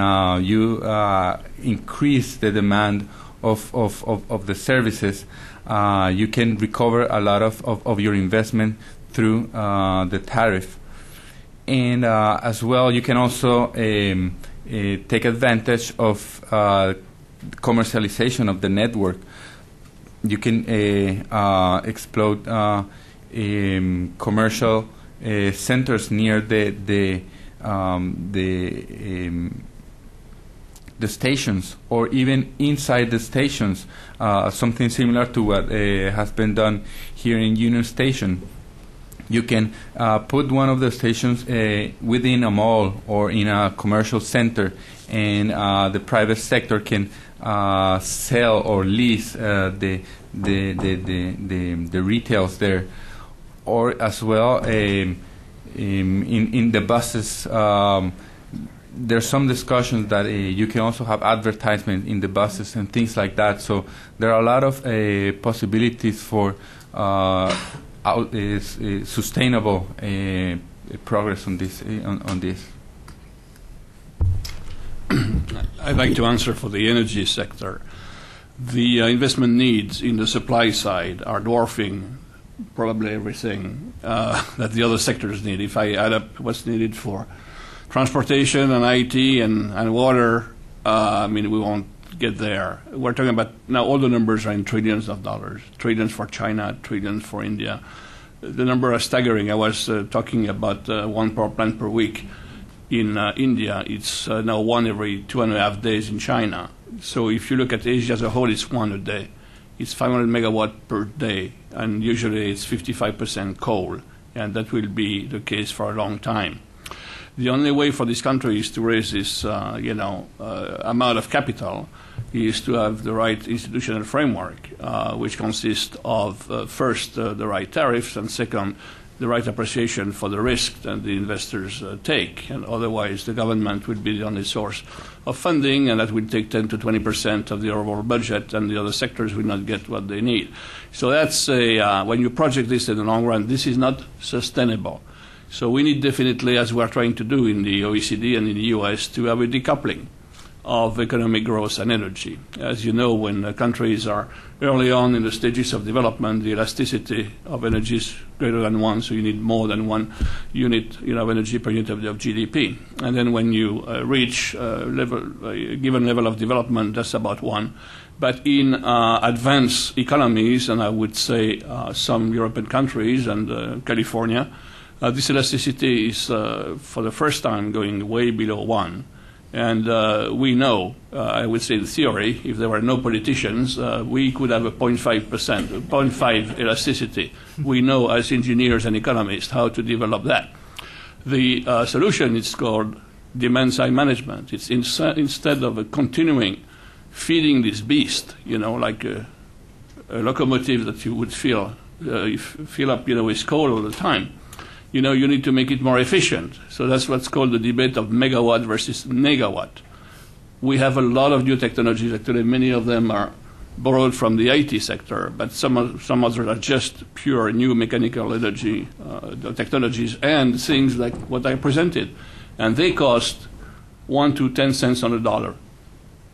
you increase the demand of the services, you can recover a lot of your investment through the tariff. And as well, you can also take advantage of commercialization of the network. You can explode commercial centers near the stations, or even inside the stations. Something similar to what has been done here in Union Station. You can put one of the stations within a mall or in a commercial center, and the private sector can sell or lease the retails there, or as well in the buses. There's some discussions that you can also have advertisement in the buses and things like that. So there are a lot of possibilities for sustainable progress on this. I'd like to answer for the energy sector. the investment needs in the supply side are dwarfing probably everything that the other sectors need. If I add up what's needed for transportation and IT and water, we won't get there. We're talking about, now all the numbers are in trillions of dollars, trillions for China, trillions for India. The number are staggering. I was talking about one power plant per week in India. It's now one every 2.5 days in China. So if you look at Asia as a whole, it's one a day. It's 500 megawatt per day, and usually it's 55% coal, and that will be the case for a long time. The only way for this country is to raise this, amount of capital is to have the right institutional framework, which consists of, first, the right tariffs, and second, the right appreciation for the risk that the investors take. And otherwise, the government will be the only source of funding, and that will take 10 to 20% of the overall budget, and the other sectors will not get what they need. So that's when you project this in the long run, this is not sustainable. So we need definitely, as we are trying to do in the OECD and in the US, to have a decoupling of economic growth and energy. As you know, when countries are early on in the stages of development, the elasticity of energy is greater than 1, so you need more than 1 unit of energy per unit of GDP. And then when you reach a given level of development, that's about 1. But in advanced economies, and I would say some European countries and California, this elasticity is, for the first time, going way below 1. And we know, I would say in theory, if there were no politicians, we could have a 0.5% elasticity. We know as engineers and economists how to develop that. The solution is called demand-side management. It's instead of continuing feeding this beast, like a locomotive that you would fill up, with coal all the time. You need to make it more efficient. So that's what's called the debate of megawatt versus negawatt. We have a lot of new technologies. Actually, many of them are borrowed from the IT sector, but some others are just pure new mechanical energy technologies and things like what I presented. And they cost 1 to 10 cents on the dollar.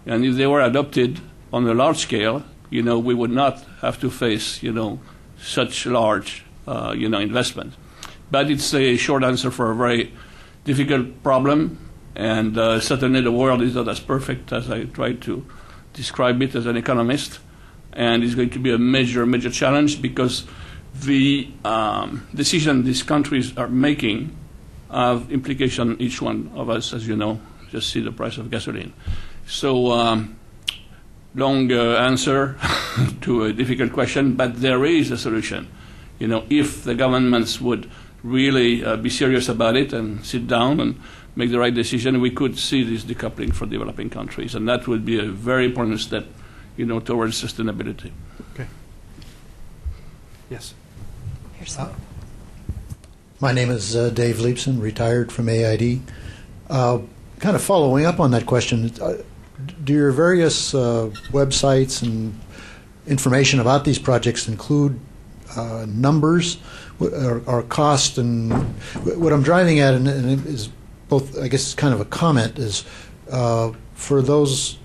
And if they were adopted on a large scale, we would not have to face, such large, investment. But it's a short answer for a very difficult problem, and certainly the world is not as perfect as I tried to describe it as an economist, and it's going to be a major, major challenge because the decisions these countries are making have implication each one of us, as you know, just see the price of gasoline. So long answer to a difficult question, but there is a solution. If the governments would really be serious about it and sit down and make the right decision, we could see this decoupling for developing countries, and that would be a very important step, towards sustainability. Okay. Yes. My name is Dave Leibson, retired from AID. Kind of following up on that question, do your various websites and information about these projects include numbers or cost? And what I'm driving at, and is both, I guess, kind of a comment, is for those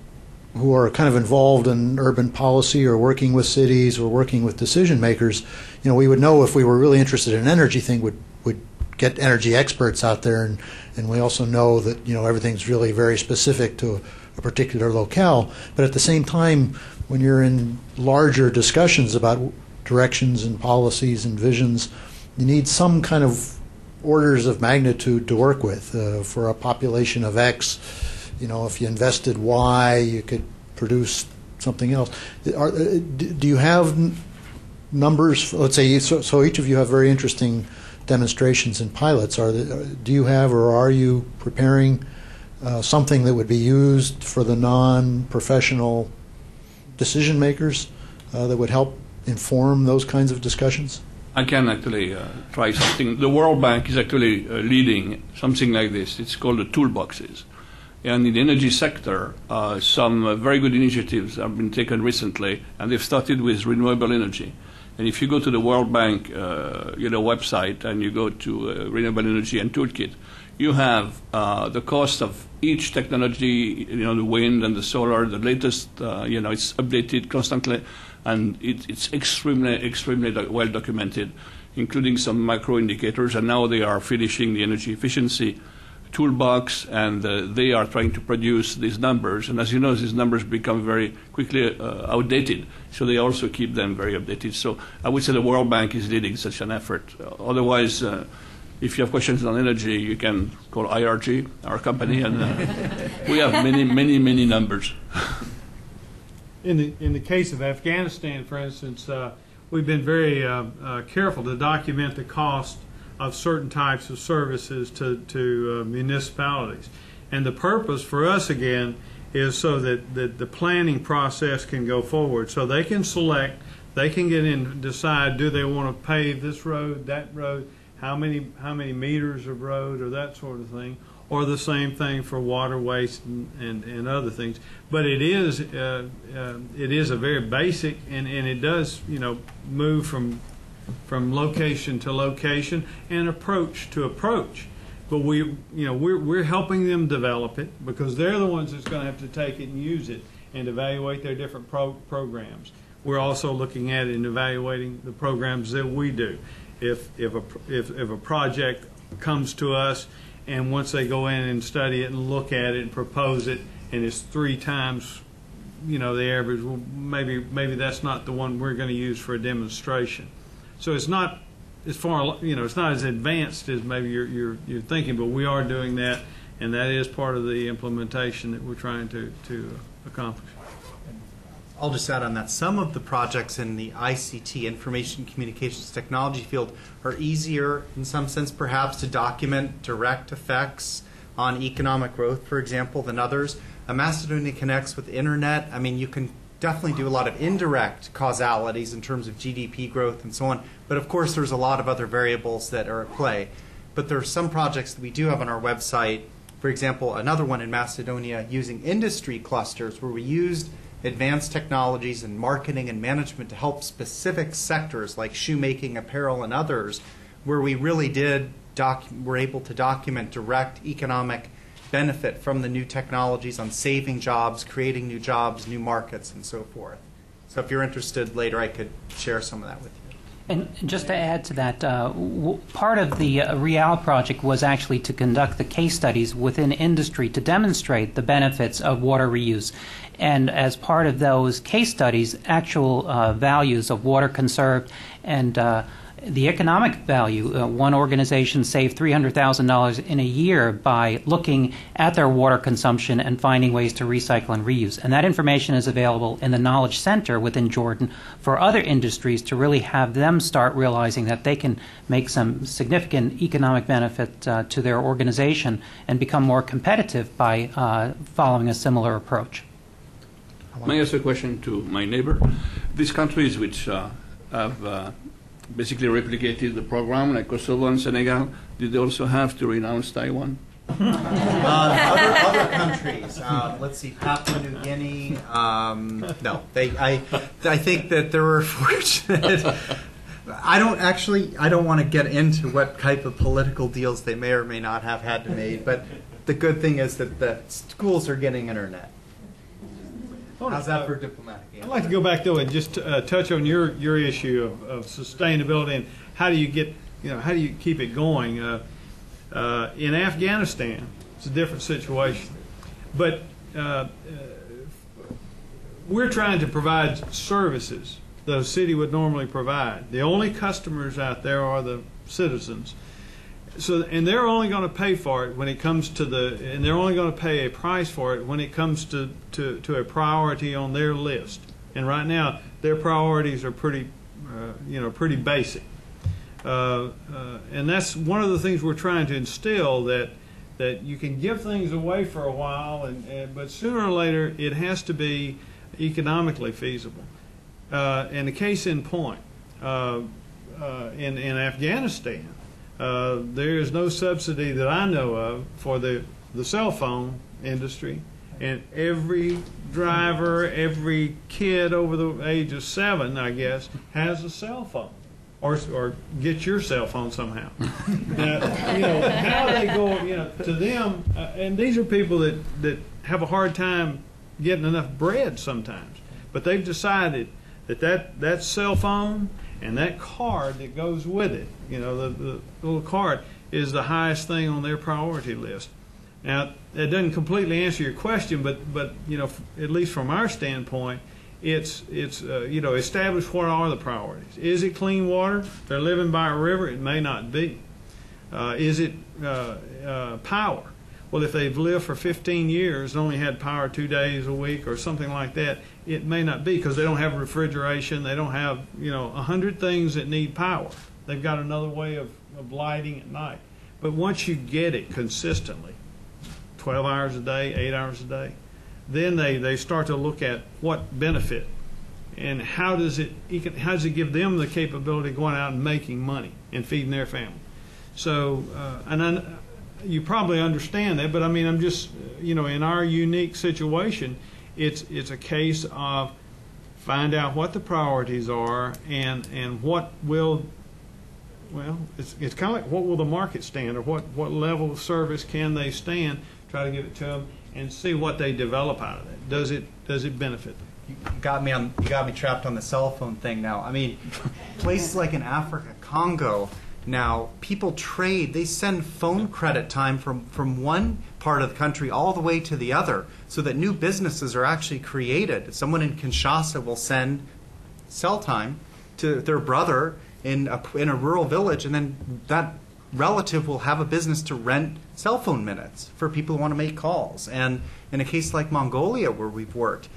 who are kind of involved in urban policy or working with cities or working with decision makers, we would know if we were really interested in an energy thing, would get energy experts out there, and we also know that everything's really very specific to a particular locale. But at the same time, when you're in larger discussions about directions and policies and visions, you need some kind of orders of magnitude to work with. For a population of X, if you invested Y, you could produce something else. Do you have numbers? Let's say, so each of you have very interesting demonstrations and pilots. Do you have, or are you preparing something that would be used for the non-professional decision makers that would help inform those kinds of discussions? I can actually try something. The World Bank is actually leading something like this. It's called the toolboxes. And in the energy sector, some very good initiatives have been taken recently, and they've started with renewable energy. And if you go to the World Bank website and you go to Renewable Energy and Toolkit, you have the cost of each technology, the wind and the solar, the latest, it's updated constantly, and it's extremely well documented, including some micro indicators, and now they are finishing the energy efficiency toolbox, and they are trying to produce these numbers. And as you know, these numbers become very quickly outdated, so they also keep them very updated. So I would say the World Bank is leading such an effort. Otherwise, if you have questions on energy, you can call IRG, our company, and we have many numbers. In the case of Afghanistan, for instance, we've been very careful to document the cost of certain types of services to municipalities. And the purpose for us, again, is so that the planning process can go forward. So they can select, they can get in and decide, do they want to pave this road, that road, how many meters of road, or that sort of thing, or the same thing for water, waste, and other things. But it is a very basic, and it does move from location to location and approach to approach. But we're helping them develop it, because they're the ones that's going to have to take it and use it and evaluate their different programs. We're also looking at it and evaluating the programs that we do. If a project comes to us, and once they go in and study it and look at it and propose it, and it's 3 times the average, well, maybe that's not the one we're going to use for a demonstration. So it's not as far, it's not as advanced as maybe you're thinking, but we are doing that, and that is part of the implementation that we're trying to accomplish. I'll just add on that some of the projects in the ICT, Information Communications Technology field, are easier in some sense perhaps to document direct effects on economic growth, for example, than others. Macedonia Connects with Internet, you can definitely do a lot of indirect causalities in terms of GDP growth and so on, but of course there's a lot of other variables that are at play. But there are some projects that we do have on our website, for example, another one in Macedonia using industry clusters, where we used advanced technologies and marketing and management to help specific sectors like shoemaking, apparel, and others, where we really were able to document direct economic benefit from the new technologies on saving jobs, creating new jobs, new markets, and so forth. So if you're interested later, I could share some of that with you. And just to add to that, part of the REAL project was actually to conduct the case studies within industry to demonstrate the benefits of water reuse. And as part of those case studies, actual values of water conserved and the economic value. One organization saved $300,000 in a year by looking at their water consumption and finding ways to recycle and reuse. And that information is available in the Knowledge Center within Jordan for other industries to really have them start realizing that they can make some significant economic benefit to their organization and become more competitive by following a similar approach. May I ask a question to my neighbor? These countries which have basically replicated the program, like Kosovo and Senegal, did they also have to renounce Taiwan? Other countries, let's see, Papua New Guinea. No, I think that they were fortunate. I don't want to get into what type of political deals they may or may not have had to make, but the good thing is that the schools are getting internet. How's that for diplomatic? I'd like to go back though and just touch on your issue of sustainability and how do you keep it going? In Afghanistan, it's a different situation, but we're trying to provide services that a city would normally provide. The only customers out there are the citizens. And they're only going to pay for it when it comes to and they're only going to pay a price for it when it comes to a priority on their list. And right now, their priorities are pretty basic. And that's one of the things we're trying to instill, that you can give things away for a while, but sooner or later it has to be economically feasible. And the case in point, in Afghanistan, there is no subsidy that I know of for the cell phone industry, and every driver, every kid over the age of 7, I guess, has a cell phone or get your cell phone somehow. Now, how they go, to them, and these are people that have a hard time getting enough bread sometimes, but they've decided that cell phone and that card that goes with it, the little card, is the highest thing on their priority list. Now, that doesn't completely answer your question, but at least from our standpoint, it's establish what are the priorities. Is it clean water? They're living by a river. It may not be. Is it power? Well, if they've lived for 15 years and only had power 2 days a week or something like that, it may not be, because they don't have refrigeration. They don't have 100 things that need power. They've got another way of lighting at night. But once you get it consistently, 12 hours a day, 8 hours a day, then they start to look at what benefit and how does it give them the capability of going out and making money and feeding their family. So, you probably understand that, but I mean, I'm just, in our unique situation, it's a case of find out what the priorities are and what will, it's kind of like what will the market stand, or what level of service can they stand, try to give it to them, and see what they develop out of that. Does it benefit them? You got me trapped on the cell phone thing now. I mean, places like in Africa, Congo, now people trade. They send phone credit time from one part of the country all the way to the other, so that new businesses are actually created. Someone in Kinshasa will send cell time to their brother in a rural village, and then that relative will have a business to rent cell phone minutes for people who want to make calls. And in a case like Mongolia, where we've worked,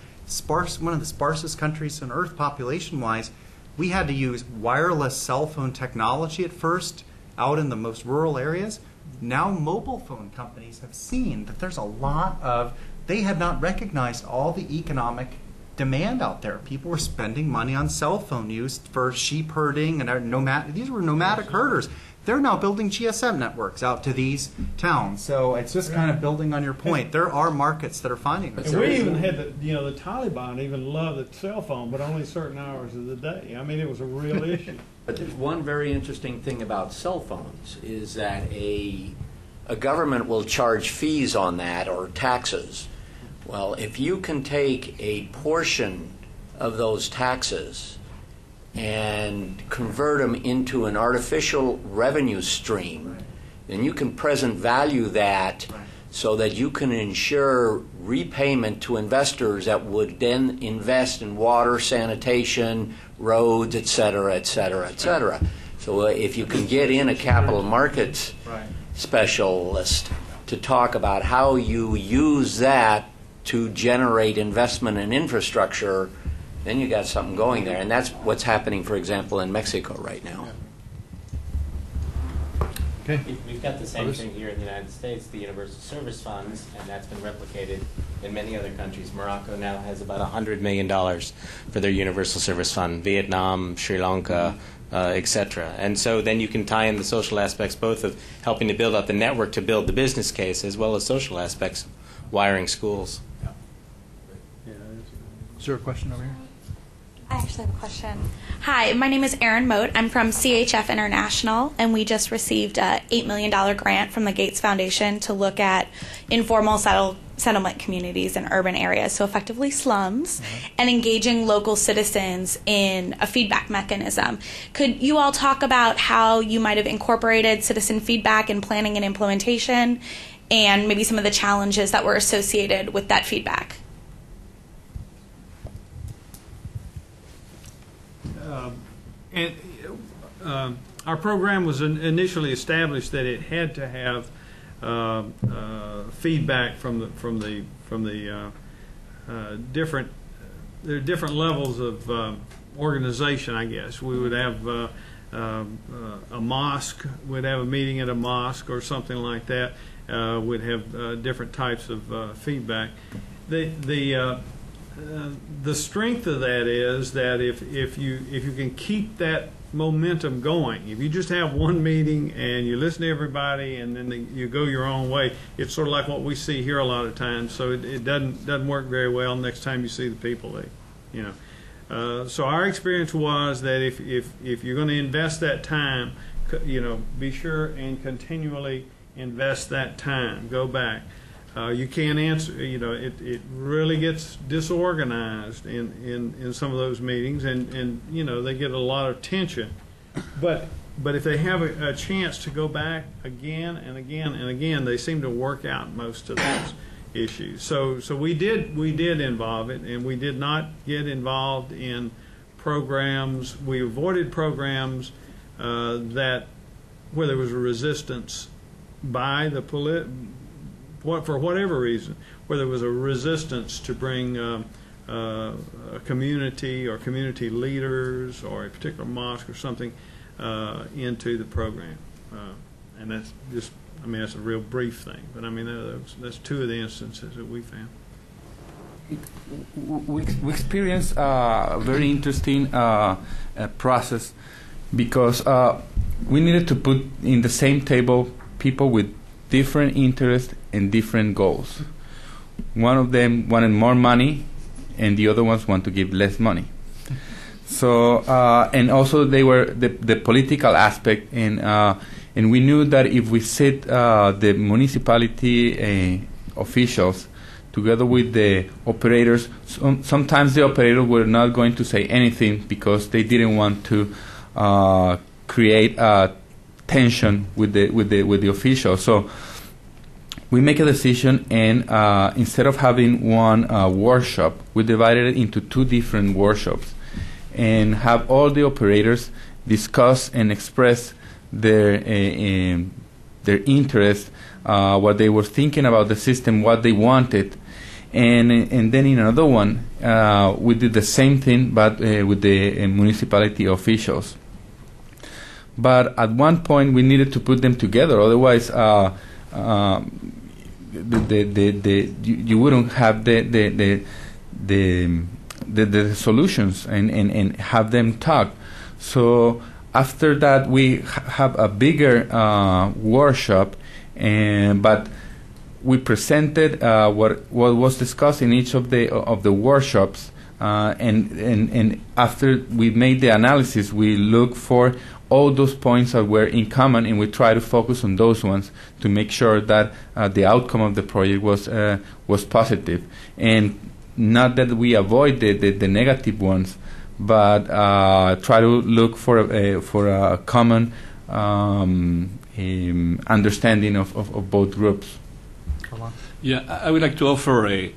one of the sparsest countries on earth population-wise, we had to use wireless cell phone technology at first out in the most rural areas. Now mobile phone companies have seen that there's a lot of, they had not recognized all the economic demand out there. People were spending money on cell phone use for sheep herding, and these were nomadic herders. They're now building GSM networks out to these towns. So it's just kind of building on your point. There are markets that are finding this. And we even had the Taliban even loved the cell phone, but only certain hours of the day. I mean, it was a real issue. But there's one very interesting thing about cell phones is that a government will charge fees on that, or taxes. Well, if you can take a portion of those taxes and convert them into an artificial revenue stream, then you can present value that so that you can ensure repayment to investors that would then invest in water, sanitation, roads, et cetera, et cetera, et cetera. So if you can get in a capital markets specialist to talk about how you use that to generate investment in infrastructure, then you got something going there. And that's what's happening, for example, in Mexico right now. Okay. We've got the same thing here in the United States, the Universal Service Funds, and that's been replicated in many other countries. Morocco now has about $100 million for their Universal Service Fund, Vietnam, Sri Lanka, etc. And so then you can tie in the social aspects, both of helping to build out the network to build the business case, as well as social aspects, wiring schools. Is there a question over here? I actually have a question. Hi, my name is Erin Moat. I'm from CHF International, and we just received a $8 million grant from the Gates Foundation to look at informal settlement communities in urban areas, so effectively slums, and engaging local citizens in a feedback mechanism. Could you all talk about how you might have incorporated citizen feedback in planning and implementation, and maybe some of the challenges that were associated with that feedback? Our program was initially established that it had to have feedback from the different levels of organization. I guess we would have a mosque. We'd have a meeting at a mosque or something like that. We'd have different types of feedback. The strength of that is that if you can keep that momentum going, if you just have one meeting and you listen to everybody and then you go your own way, it's sort of like what we see here a lot of times. So it doesn't work very well next time you see the people. So our experience was that if you're going to invest that time, be sure and continually invest that time. Go back. You can't answer. It really gets disorganized in some of those meetings, and they get a lot of tension. But if they have a chance to go back again and again and again, they seem to work out most of those issues. So we did involve it, and we did not get involved in programs. We avoided programs where there was a resistance by the for whatever reason, where there was a resistance to bring a community or community leaders or a particular mosque or something into the program. And that's just, that's a real brief thing. But that's two of the instances that we found. We experienced a very interesting process because we needed to put in the same table people with different interests and different goals. One of them wanted more money, and the other ones want to give less money. So, and also they were the political aspect, and we knew that if we sit the municipality officials together with the operators, sometimes the operators were not going to say anything because they didn't want to create tension with the officials. So we make a decision, and instead of having one workshop, we divided it into two different workshops, and have all the operators discuss and express their interest, what they were thinking about the system, what they wanted, and then in another one we did the same thing, but with the municipality officials. But at one point we needed to put them together, otherwise you wouldn't have the solutions and have them talk. So after that we have a bigger workshop, but we presented what was discussed in each of the workshops, and after we made the analysis, we look for all those points that were in common, and we try to focus on those ones to make sure that the outcome of the project was positive, and not that we avoid the negative ones, but try to look for a common understanding of both groups. Yeah, I would like to offer a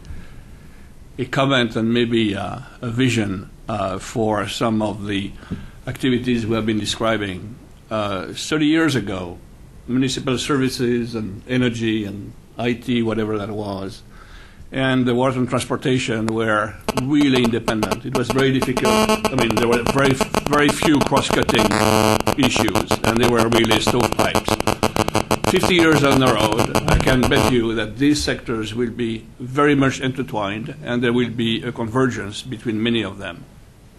comment and maybe a vision for some of the activities we have been describing. 30 years ago, municipal services and energy and IT, whatever that was, and the water and transportation were really independent. It was very difficult. There were very few cross-cutting issues, and they were really stovepipes. 50 years down the road, I can bet you that these sectors will be very much intertwined, and there will be a convergence between many of them.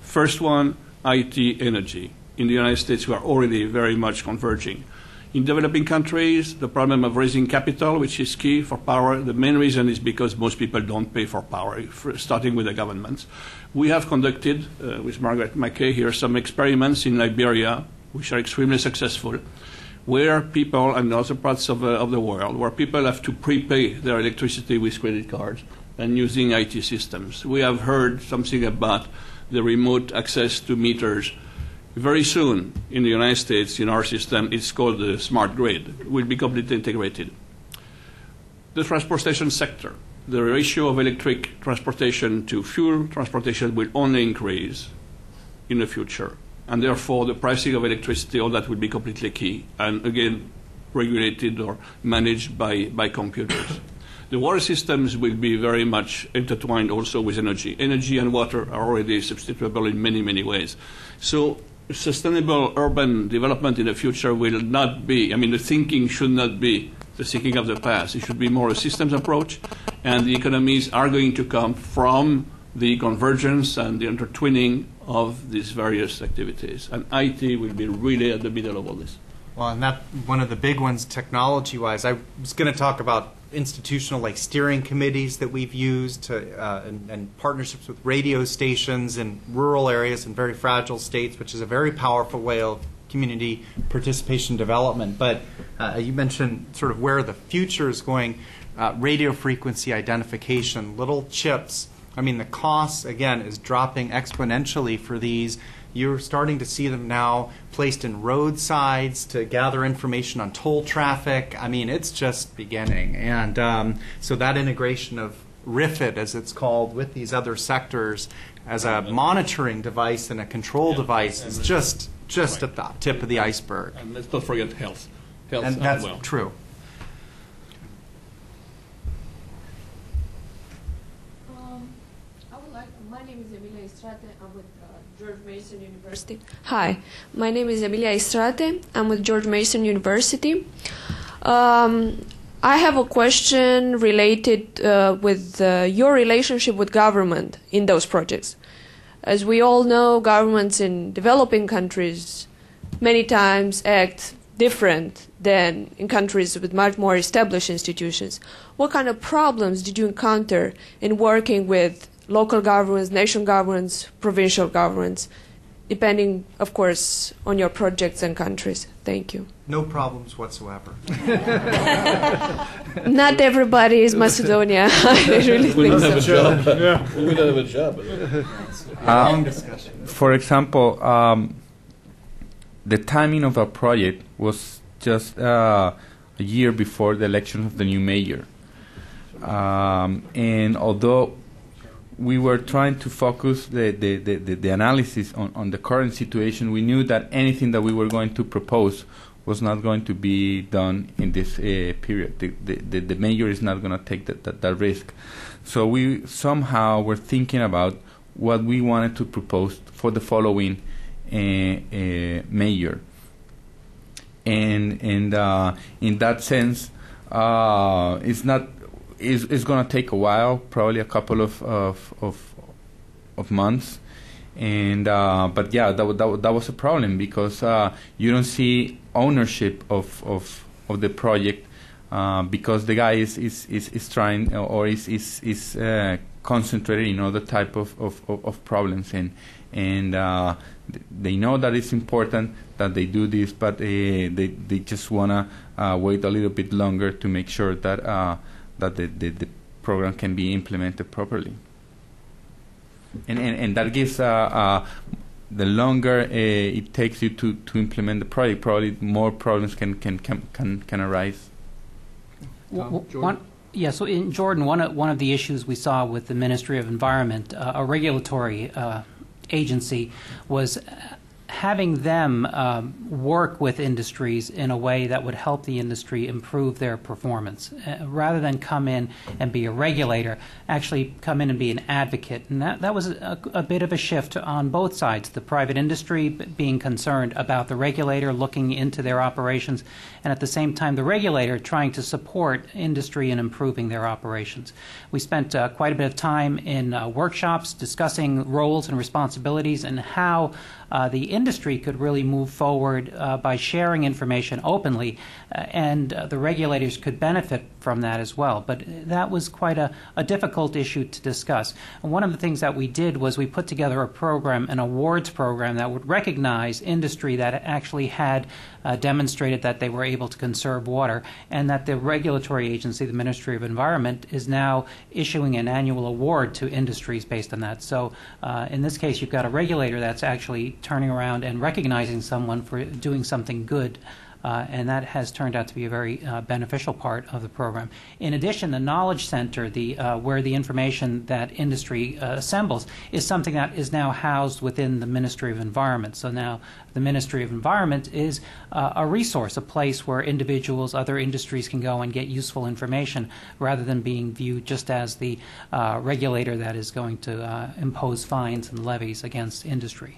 First one, IT, energy. In the United States, we are already very much converging. In developing countries, the problem of raising capital, which is key for power, the main reason is because most people don't pay for power, starting with the governments. We have conducted, with Margaret McKay here, some experiments in Liberia, which are extremely successful, where people, and other parts of the world, where people have to prepay their electricity with credit cards and using IT systems. We have heard something about the remote access to meters. Very soon in the United States, in our system, it's called the smart grid. It will be completely integrated. The transportation sector, the ratio of electric transportation to fuel transportation will only increase in the future. And therefore, the pricing of electricity, all that will be completely key, and again, regulated or managed by computers. The water systems will be very much intertwined also with energy. Energy and water are already substitutable in many, many ways. So sustainable urban development in the future will not be, the thinking should not be the thinking of the past. It should be more a systems approach, and the economies are going to come from the convergence and the intertwining of these various activities. And IT will be really at the middle of all this. Well, and that one of the big ones, technology-wise, I was going to talk about institutional like steering committees that we've used to, and partnerships with radio stations in rural areas and very fragile states, which is a very powerful way of community participation development. But you mentioned sort of where the future is going, radio frequency identification, little chips. I mean, the cost, again, is dropping exponentially for these. You're starting to see them now placed in roadsides to gather information on toll traffic. I mean, it's just beginning. And so that integration of RIFID, as it's called, with these other sectors as a monitoring device and a control device is just at the tip of the iceberg. And let's not forget health. Health And as that's well. true. My name is Emilia Istrate. I'm with George Mason University. Hi, my name is Emilia Istrate. I'm with George Mason University. I have a question related with your relationship with government in those projects. As we all know, governments in developing countries many times act different than in countries with much more established institutions. What kind of problems did you encounter in working with local governments, national governments, provincial governments, depending, of course, on your projects and countries? Thank you. No problems whatsoever. Not everybody is Macedonia. I really We don't think have a so. job. Yeah. We don't have a job. Long discussion. For example, the timing of our project was just a year before the election of the new mayor. And although we were trying to focus the analysis on the current situation, we knew that anything that we were going to propose was not going to be done in this period. The mayor is not going to take that risk. So we somehow were thinking about what we wanted to propose for the following mayor. And in that sense, it's going to take a while, probably a couple of months, and but yeah, that was a problem because you don't see ownership of the project because the guy is trying or is concentrated in other type of problems, and they know that it's important that they do this, but they just wanna wait a little bit longer to make sure that the program can be implemented properly. And that gives the longer it takes you to implement the project, probably more problems can arise. So in Jordan, one of the issues we saw with the Ministry of Environment, a regulatory agency, was having them work with industries in a way that would help the industry improve their performance, rather than come in and be a regulator, actually come in and be an advocate. And that was a bit of a shift on both sides, the private industry being concerned about the regulator looking into their operations, and at the same time the regulator trying to support industry in improving their operations. We spent quite a bit of time in workshops discussing roles and responsibilities and how the industry could really move forward by sharing information openly, and the regulators could benefit from that as well. But that was quite a difficult issue to discuss. And one of the things that we did was we put together a program, an awards program, that would recognize industry that actually had demonstrated that they were able to conserve water, and that the regulatory agency, the Ministry of Environment, is now issuing an annual award to industries based on that. So in this case, you've got a regulator that's actually turning around and recognizing someone for doing something good, and that has turned out to be a very beneficial part of the program. In addition, the Knowledge Center, where the information that industry assembles, is something that is now housed within the Ministry of Environment. So now the Ministry of Environment is a resource, a place where individuals, other industries can go and get useful information, rather than being viewed just as the regulator that is going to impose fines and levies against industry.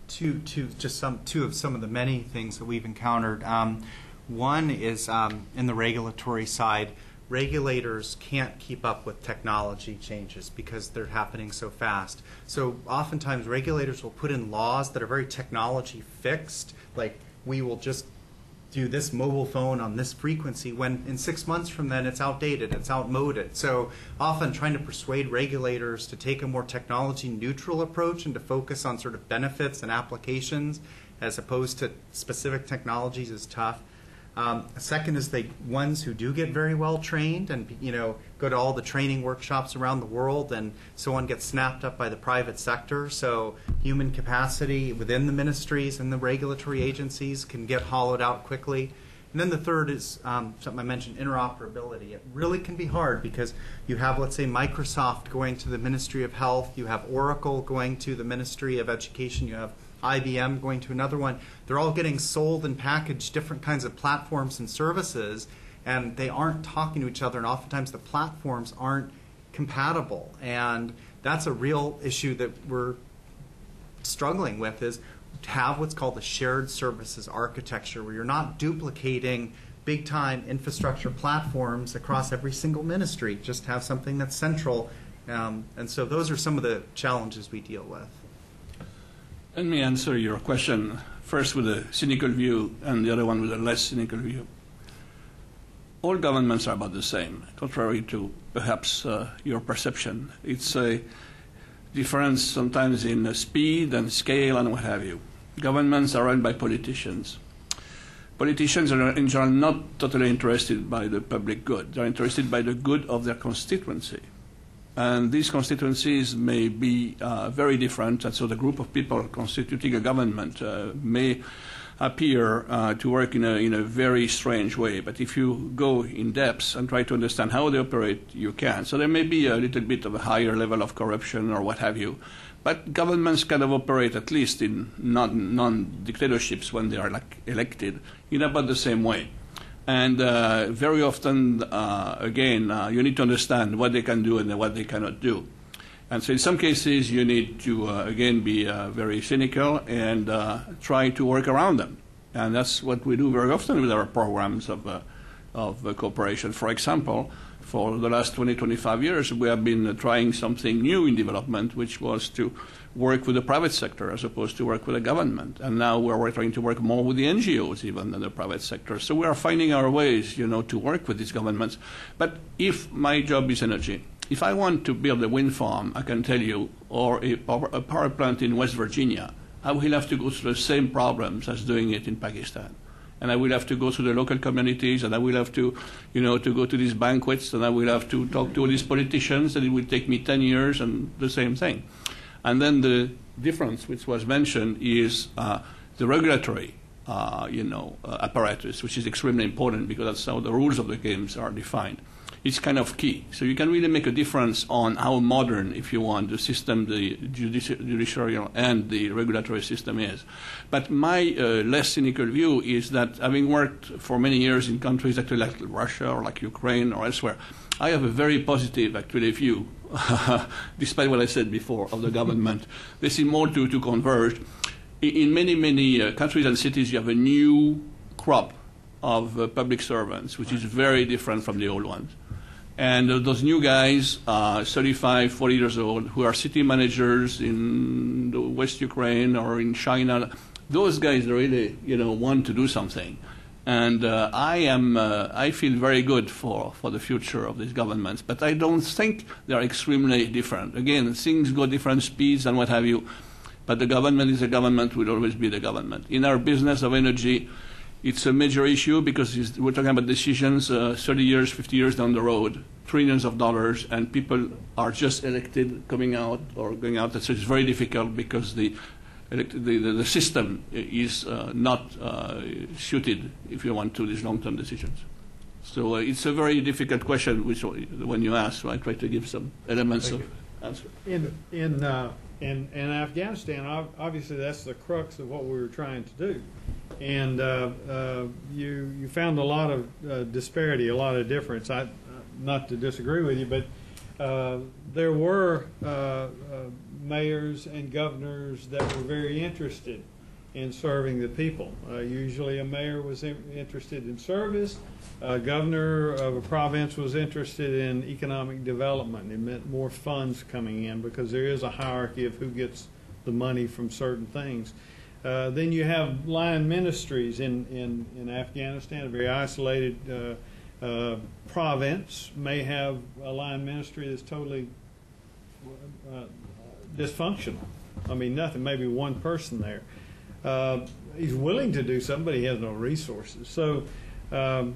Two of some of the many things that we've encountered. One is in the regulatory side, regulators can't keep up with technology changes because they're happening so fast. So oftentimes regulators will put in laws that are very technology fixed, like we will just do this mobile phone on this frequency, when in 6 months from then it's outdated, it's outmoded. So often trying to persuade regulators to take a more technology neutral approach and to focus on sort of benefits and applications as opposed to specific technologies is tough. Second is the ones who do get very well trained and go to all the training workshops around the world, and so on, get snapped up by the private sector. So human capacity within the ministries and the regulatory agencies can get hollowed out quickly. And then the third is something I mentioned, interoperability. It really can be hard because you have, let's say, Microsoft going to the Ministry of Health, you have Oracle going to the Ministry of Education, you have IBM going to another one. They're all getting sold and packaged different kinds of platforms and services, and they aren't talking to each other, and oftentimes the platforms aren't compatible. And that's a real issue that we're struggling with, is to have what's called a shared services architecture, where you're not duplicating big-time infrastructure platforms across every single ministry. Just have something that's central. And so those are some of the challenges we deal with. Let me answer your question first with a cynical view and the other one with a less cynical view. All governments are about the same, contrary to perhaps your perception. It's a difference sometimes in speed and scale and what have you. Governments are run by politicians. Politicians are in general not totally interested by the public good. They're interested by the good of their constituency. And these constituencies may be very different, and so the group of people constituting a government may appear to work in a very strange way. But if you go in depth and try to understand how they operate, you can. So there may be a little bit of a higher level of corruption or what have you. But governments kind of operate, at least in non-dictatorships when they are elected, in about the same way. And very often, again, you need to understand what they can do and what they cannot do. And so in some cases, you need to, again, be very cynical and try to work around them. And that's what we do very often with our programs of cooperation. For example, for the last 20, 25 years, we have been trying something new in development, which was to work with the private sector as opposed to work with the government. And now we're trying to work more with the NGOs even than the private sector. So we are finding our ways, to work with these governments. But if my job is energy, if I want to build a wind farm, I can tell you, or a power plant in West Virginia, I will have to go through the same problems as doing it in Pakistan. And I will have to go to the local communities, and I will have to, to go to these banquets, and I will have to talk to all these politicians, and it will take me 10 years, and the same thing. And then the difference, which was mentioned, is the regulatory, apparatus, which is extremely important because that's how the rules of the games are defined. It's kind of key. So you can really make a difference on how modern, if you want, the system, the judicial and the regulatory system is. But my less cynical view is that, having worked for many years in countries actually like Russia or like Ukraine or elsewhere, I have a very positive, actually, view, despite what I said before, of the government. They seem more to converge. In many countries and cities, you have a new crop of public servants, which is very different from the old ones. And those new guys, 35, 40 years old, who are city managers in the West Ukraine or in China, those guys really, want to do something. And I feel very good for the future of these governments. But I don't think they're extremely different. Again, things go different speeds and what have you. But the government is a government, will always be the government. In our business of energy, it's a major issue because we're talking about decisions 30 years, 50 years down the road, trillions of dollars, and people are just elected coming out or going out. So it's very difficult because the system is not suited, if you want, to these long-term decisions. So it's a very difficult question, which when you ask, so I try to give some elements of answer. In Afghanistan, obviously that's the crux of what we were trying to do. And you found a lot of disparity, a lot of difference. Not to disagree with you, but there were mayors and governors that were very interested in serving the people. Usually a mayor was interested in service. A governor of a province was interested in economic development. It meant more funds coming in because there is a hierarchy of who gets the money from certain things. Then you have Lion Ministries in Afghanistan, a very isolated province, may have a Lion Ministry that's totally dysfunctional. I mean, nothing, maybe one person there. He's willing to do something, but he has no resources. So, and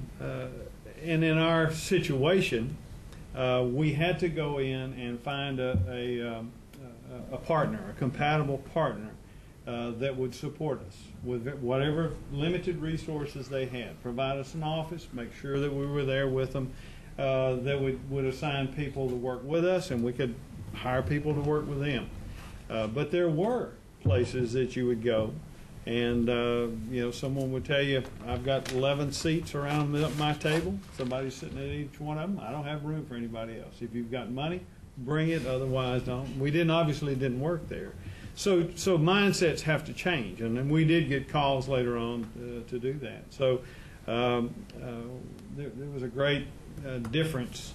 in our situation, we had to go in and find a partner, a compatible partner that would support us with whatever limited resources they had. Provide us an office, make sure that we were there with them, that would assign people to work with us, and we could hire people to work with them. But there were places that you would go, and you know, someone would tell you, I've got 11 seats around my table. Somebody's sitting at each one of them. I don't have room for anybody else. If you've got money, bring it. Otherwise, don't. We obviously didn't work there. So mindsets have to change, and then we did get calls later on to do that. So there was a great difference,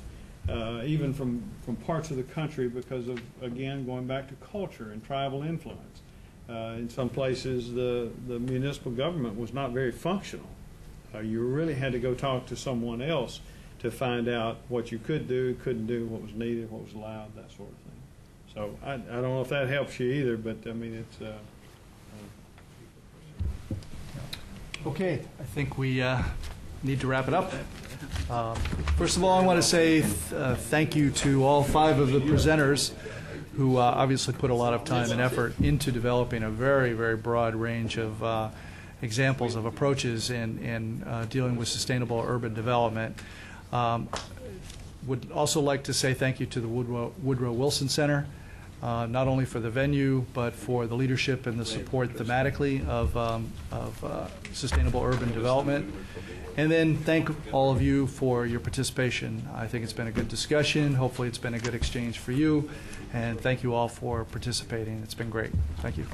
even from parts of the country, because of, again, going back to culture and tribal influence. In some places, the municipal government was not very functional. You really had to go talk to someone else to find out what you could do, couldn't do, what was needed, what was allowed, that sort of thing. So I don't know if that helps you either, but I mean, it's... Okay, I think we need to wrap it up. First of all, I want to say thank you to all 5 of the presenters who obviously put a lot of time and effort into developing a very, very broad range of examples of approaches in dealing with sustainable urban development. Would also like to say thank you to the Woodrow Wilson Center, not only for the venue, but for the leadership and the support thematically of sustainable urban development. And then thank all of you for your participation. I think it's been a good discussion. Hopefully it's been a good exchange for you. And thank you all for participating. It's been great. Thank you.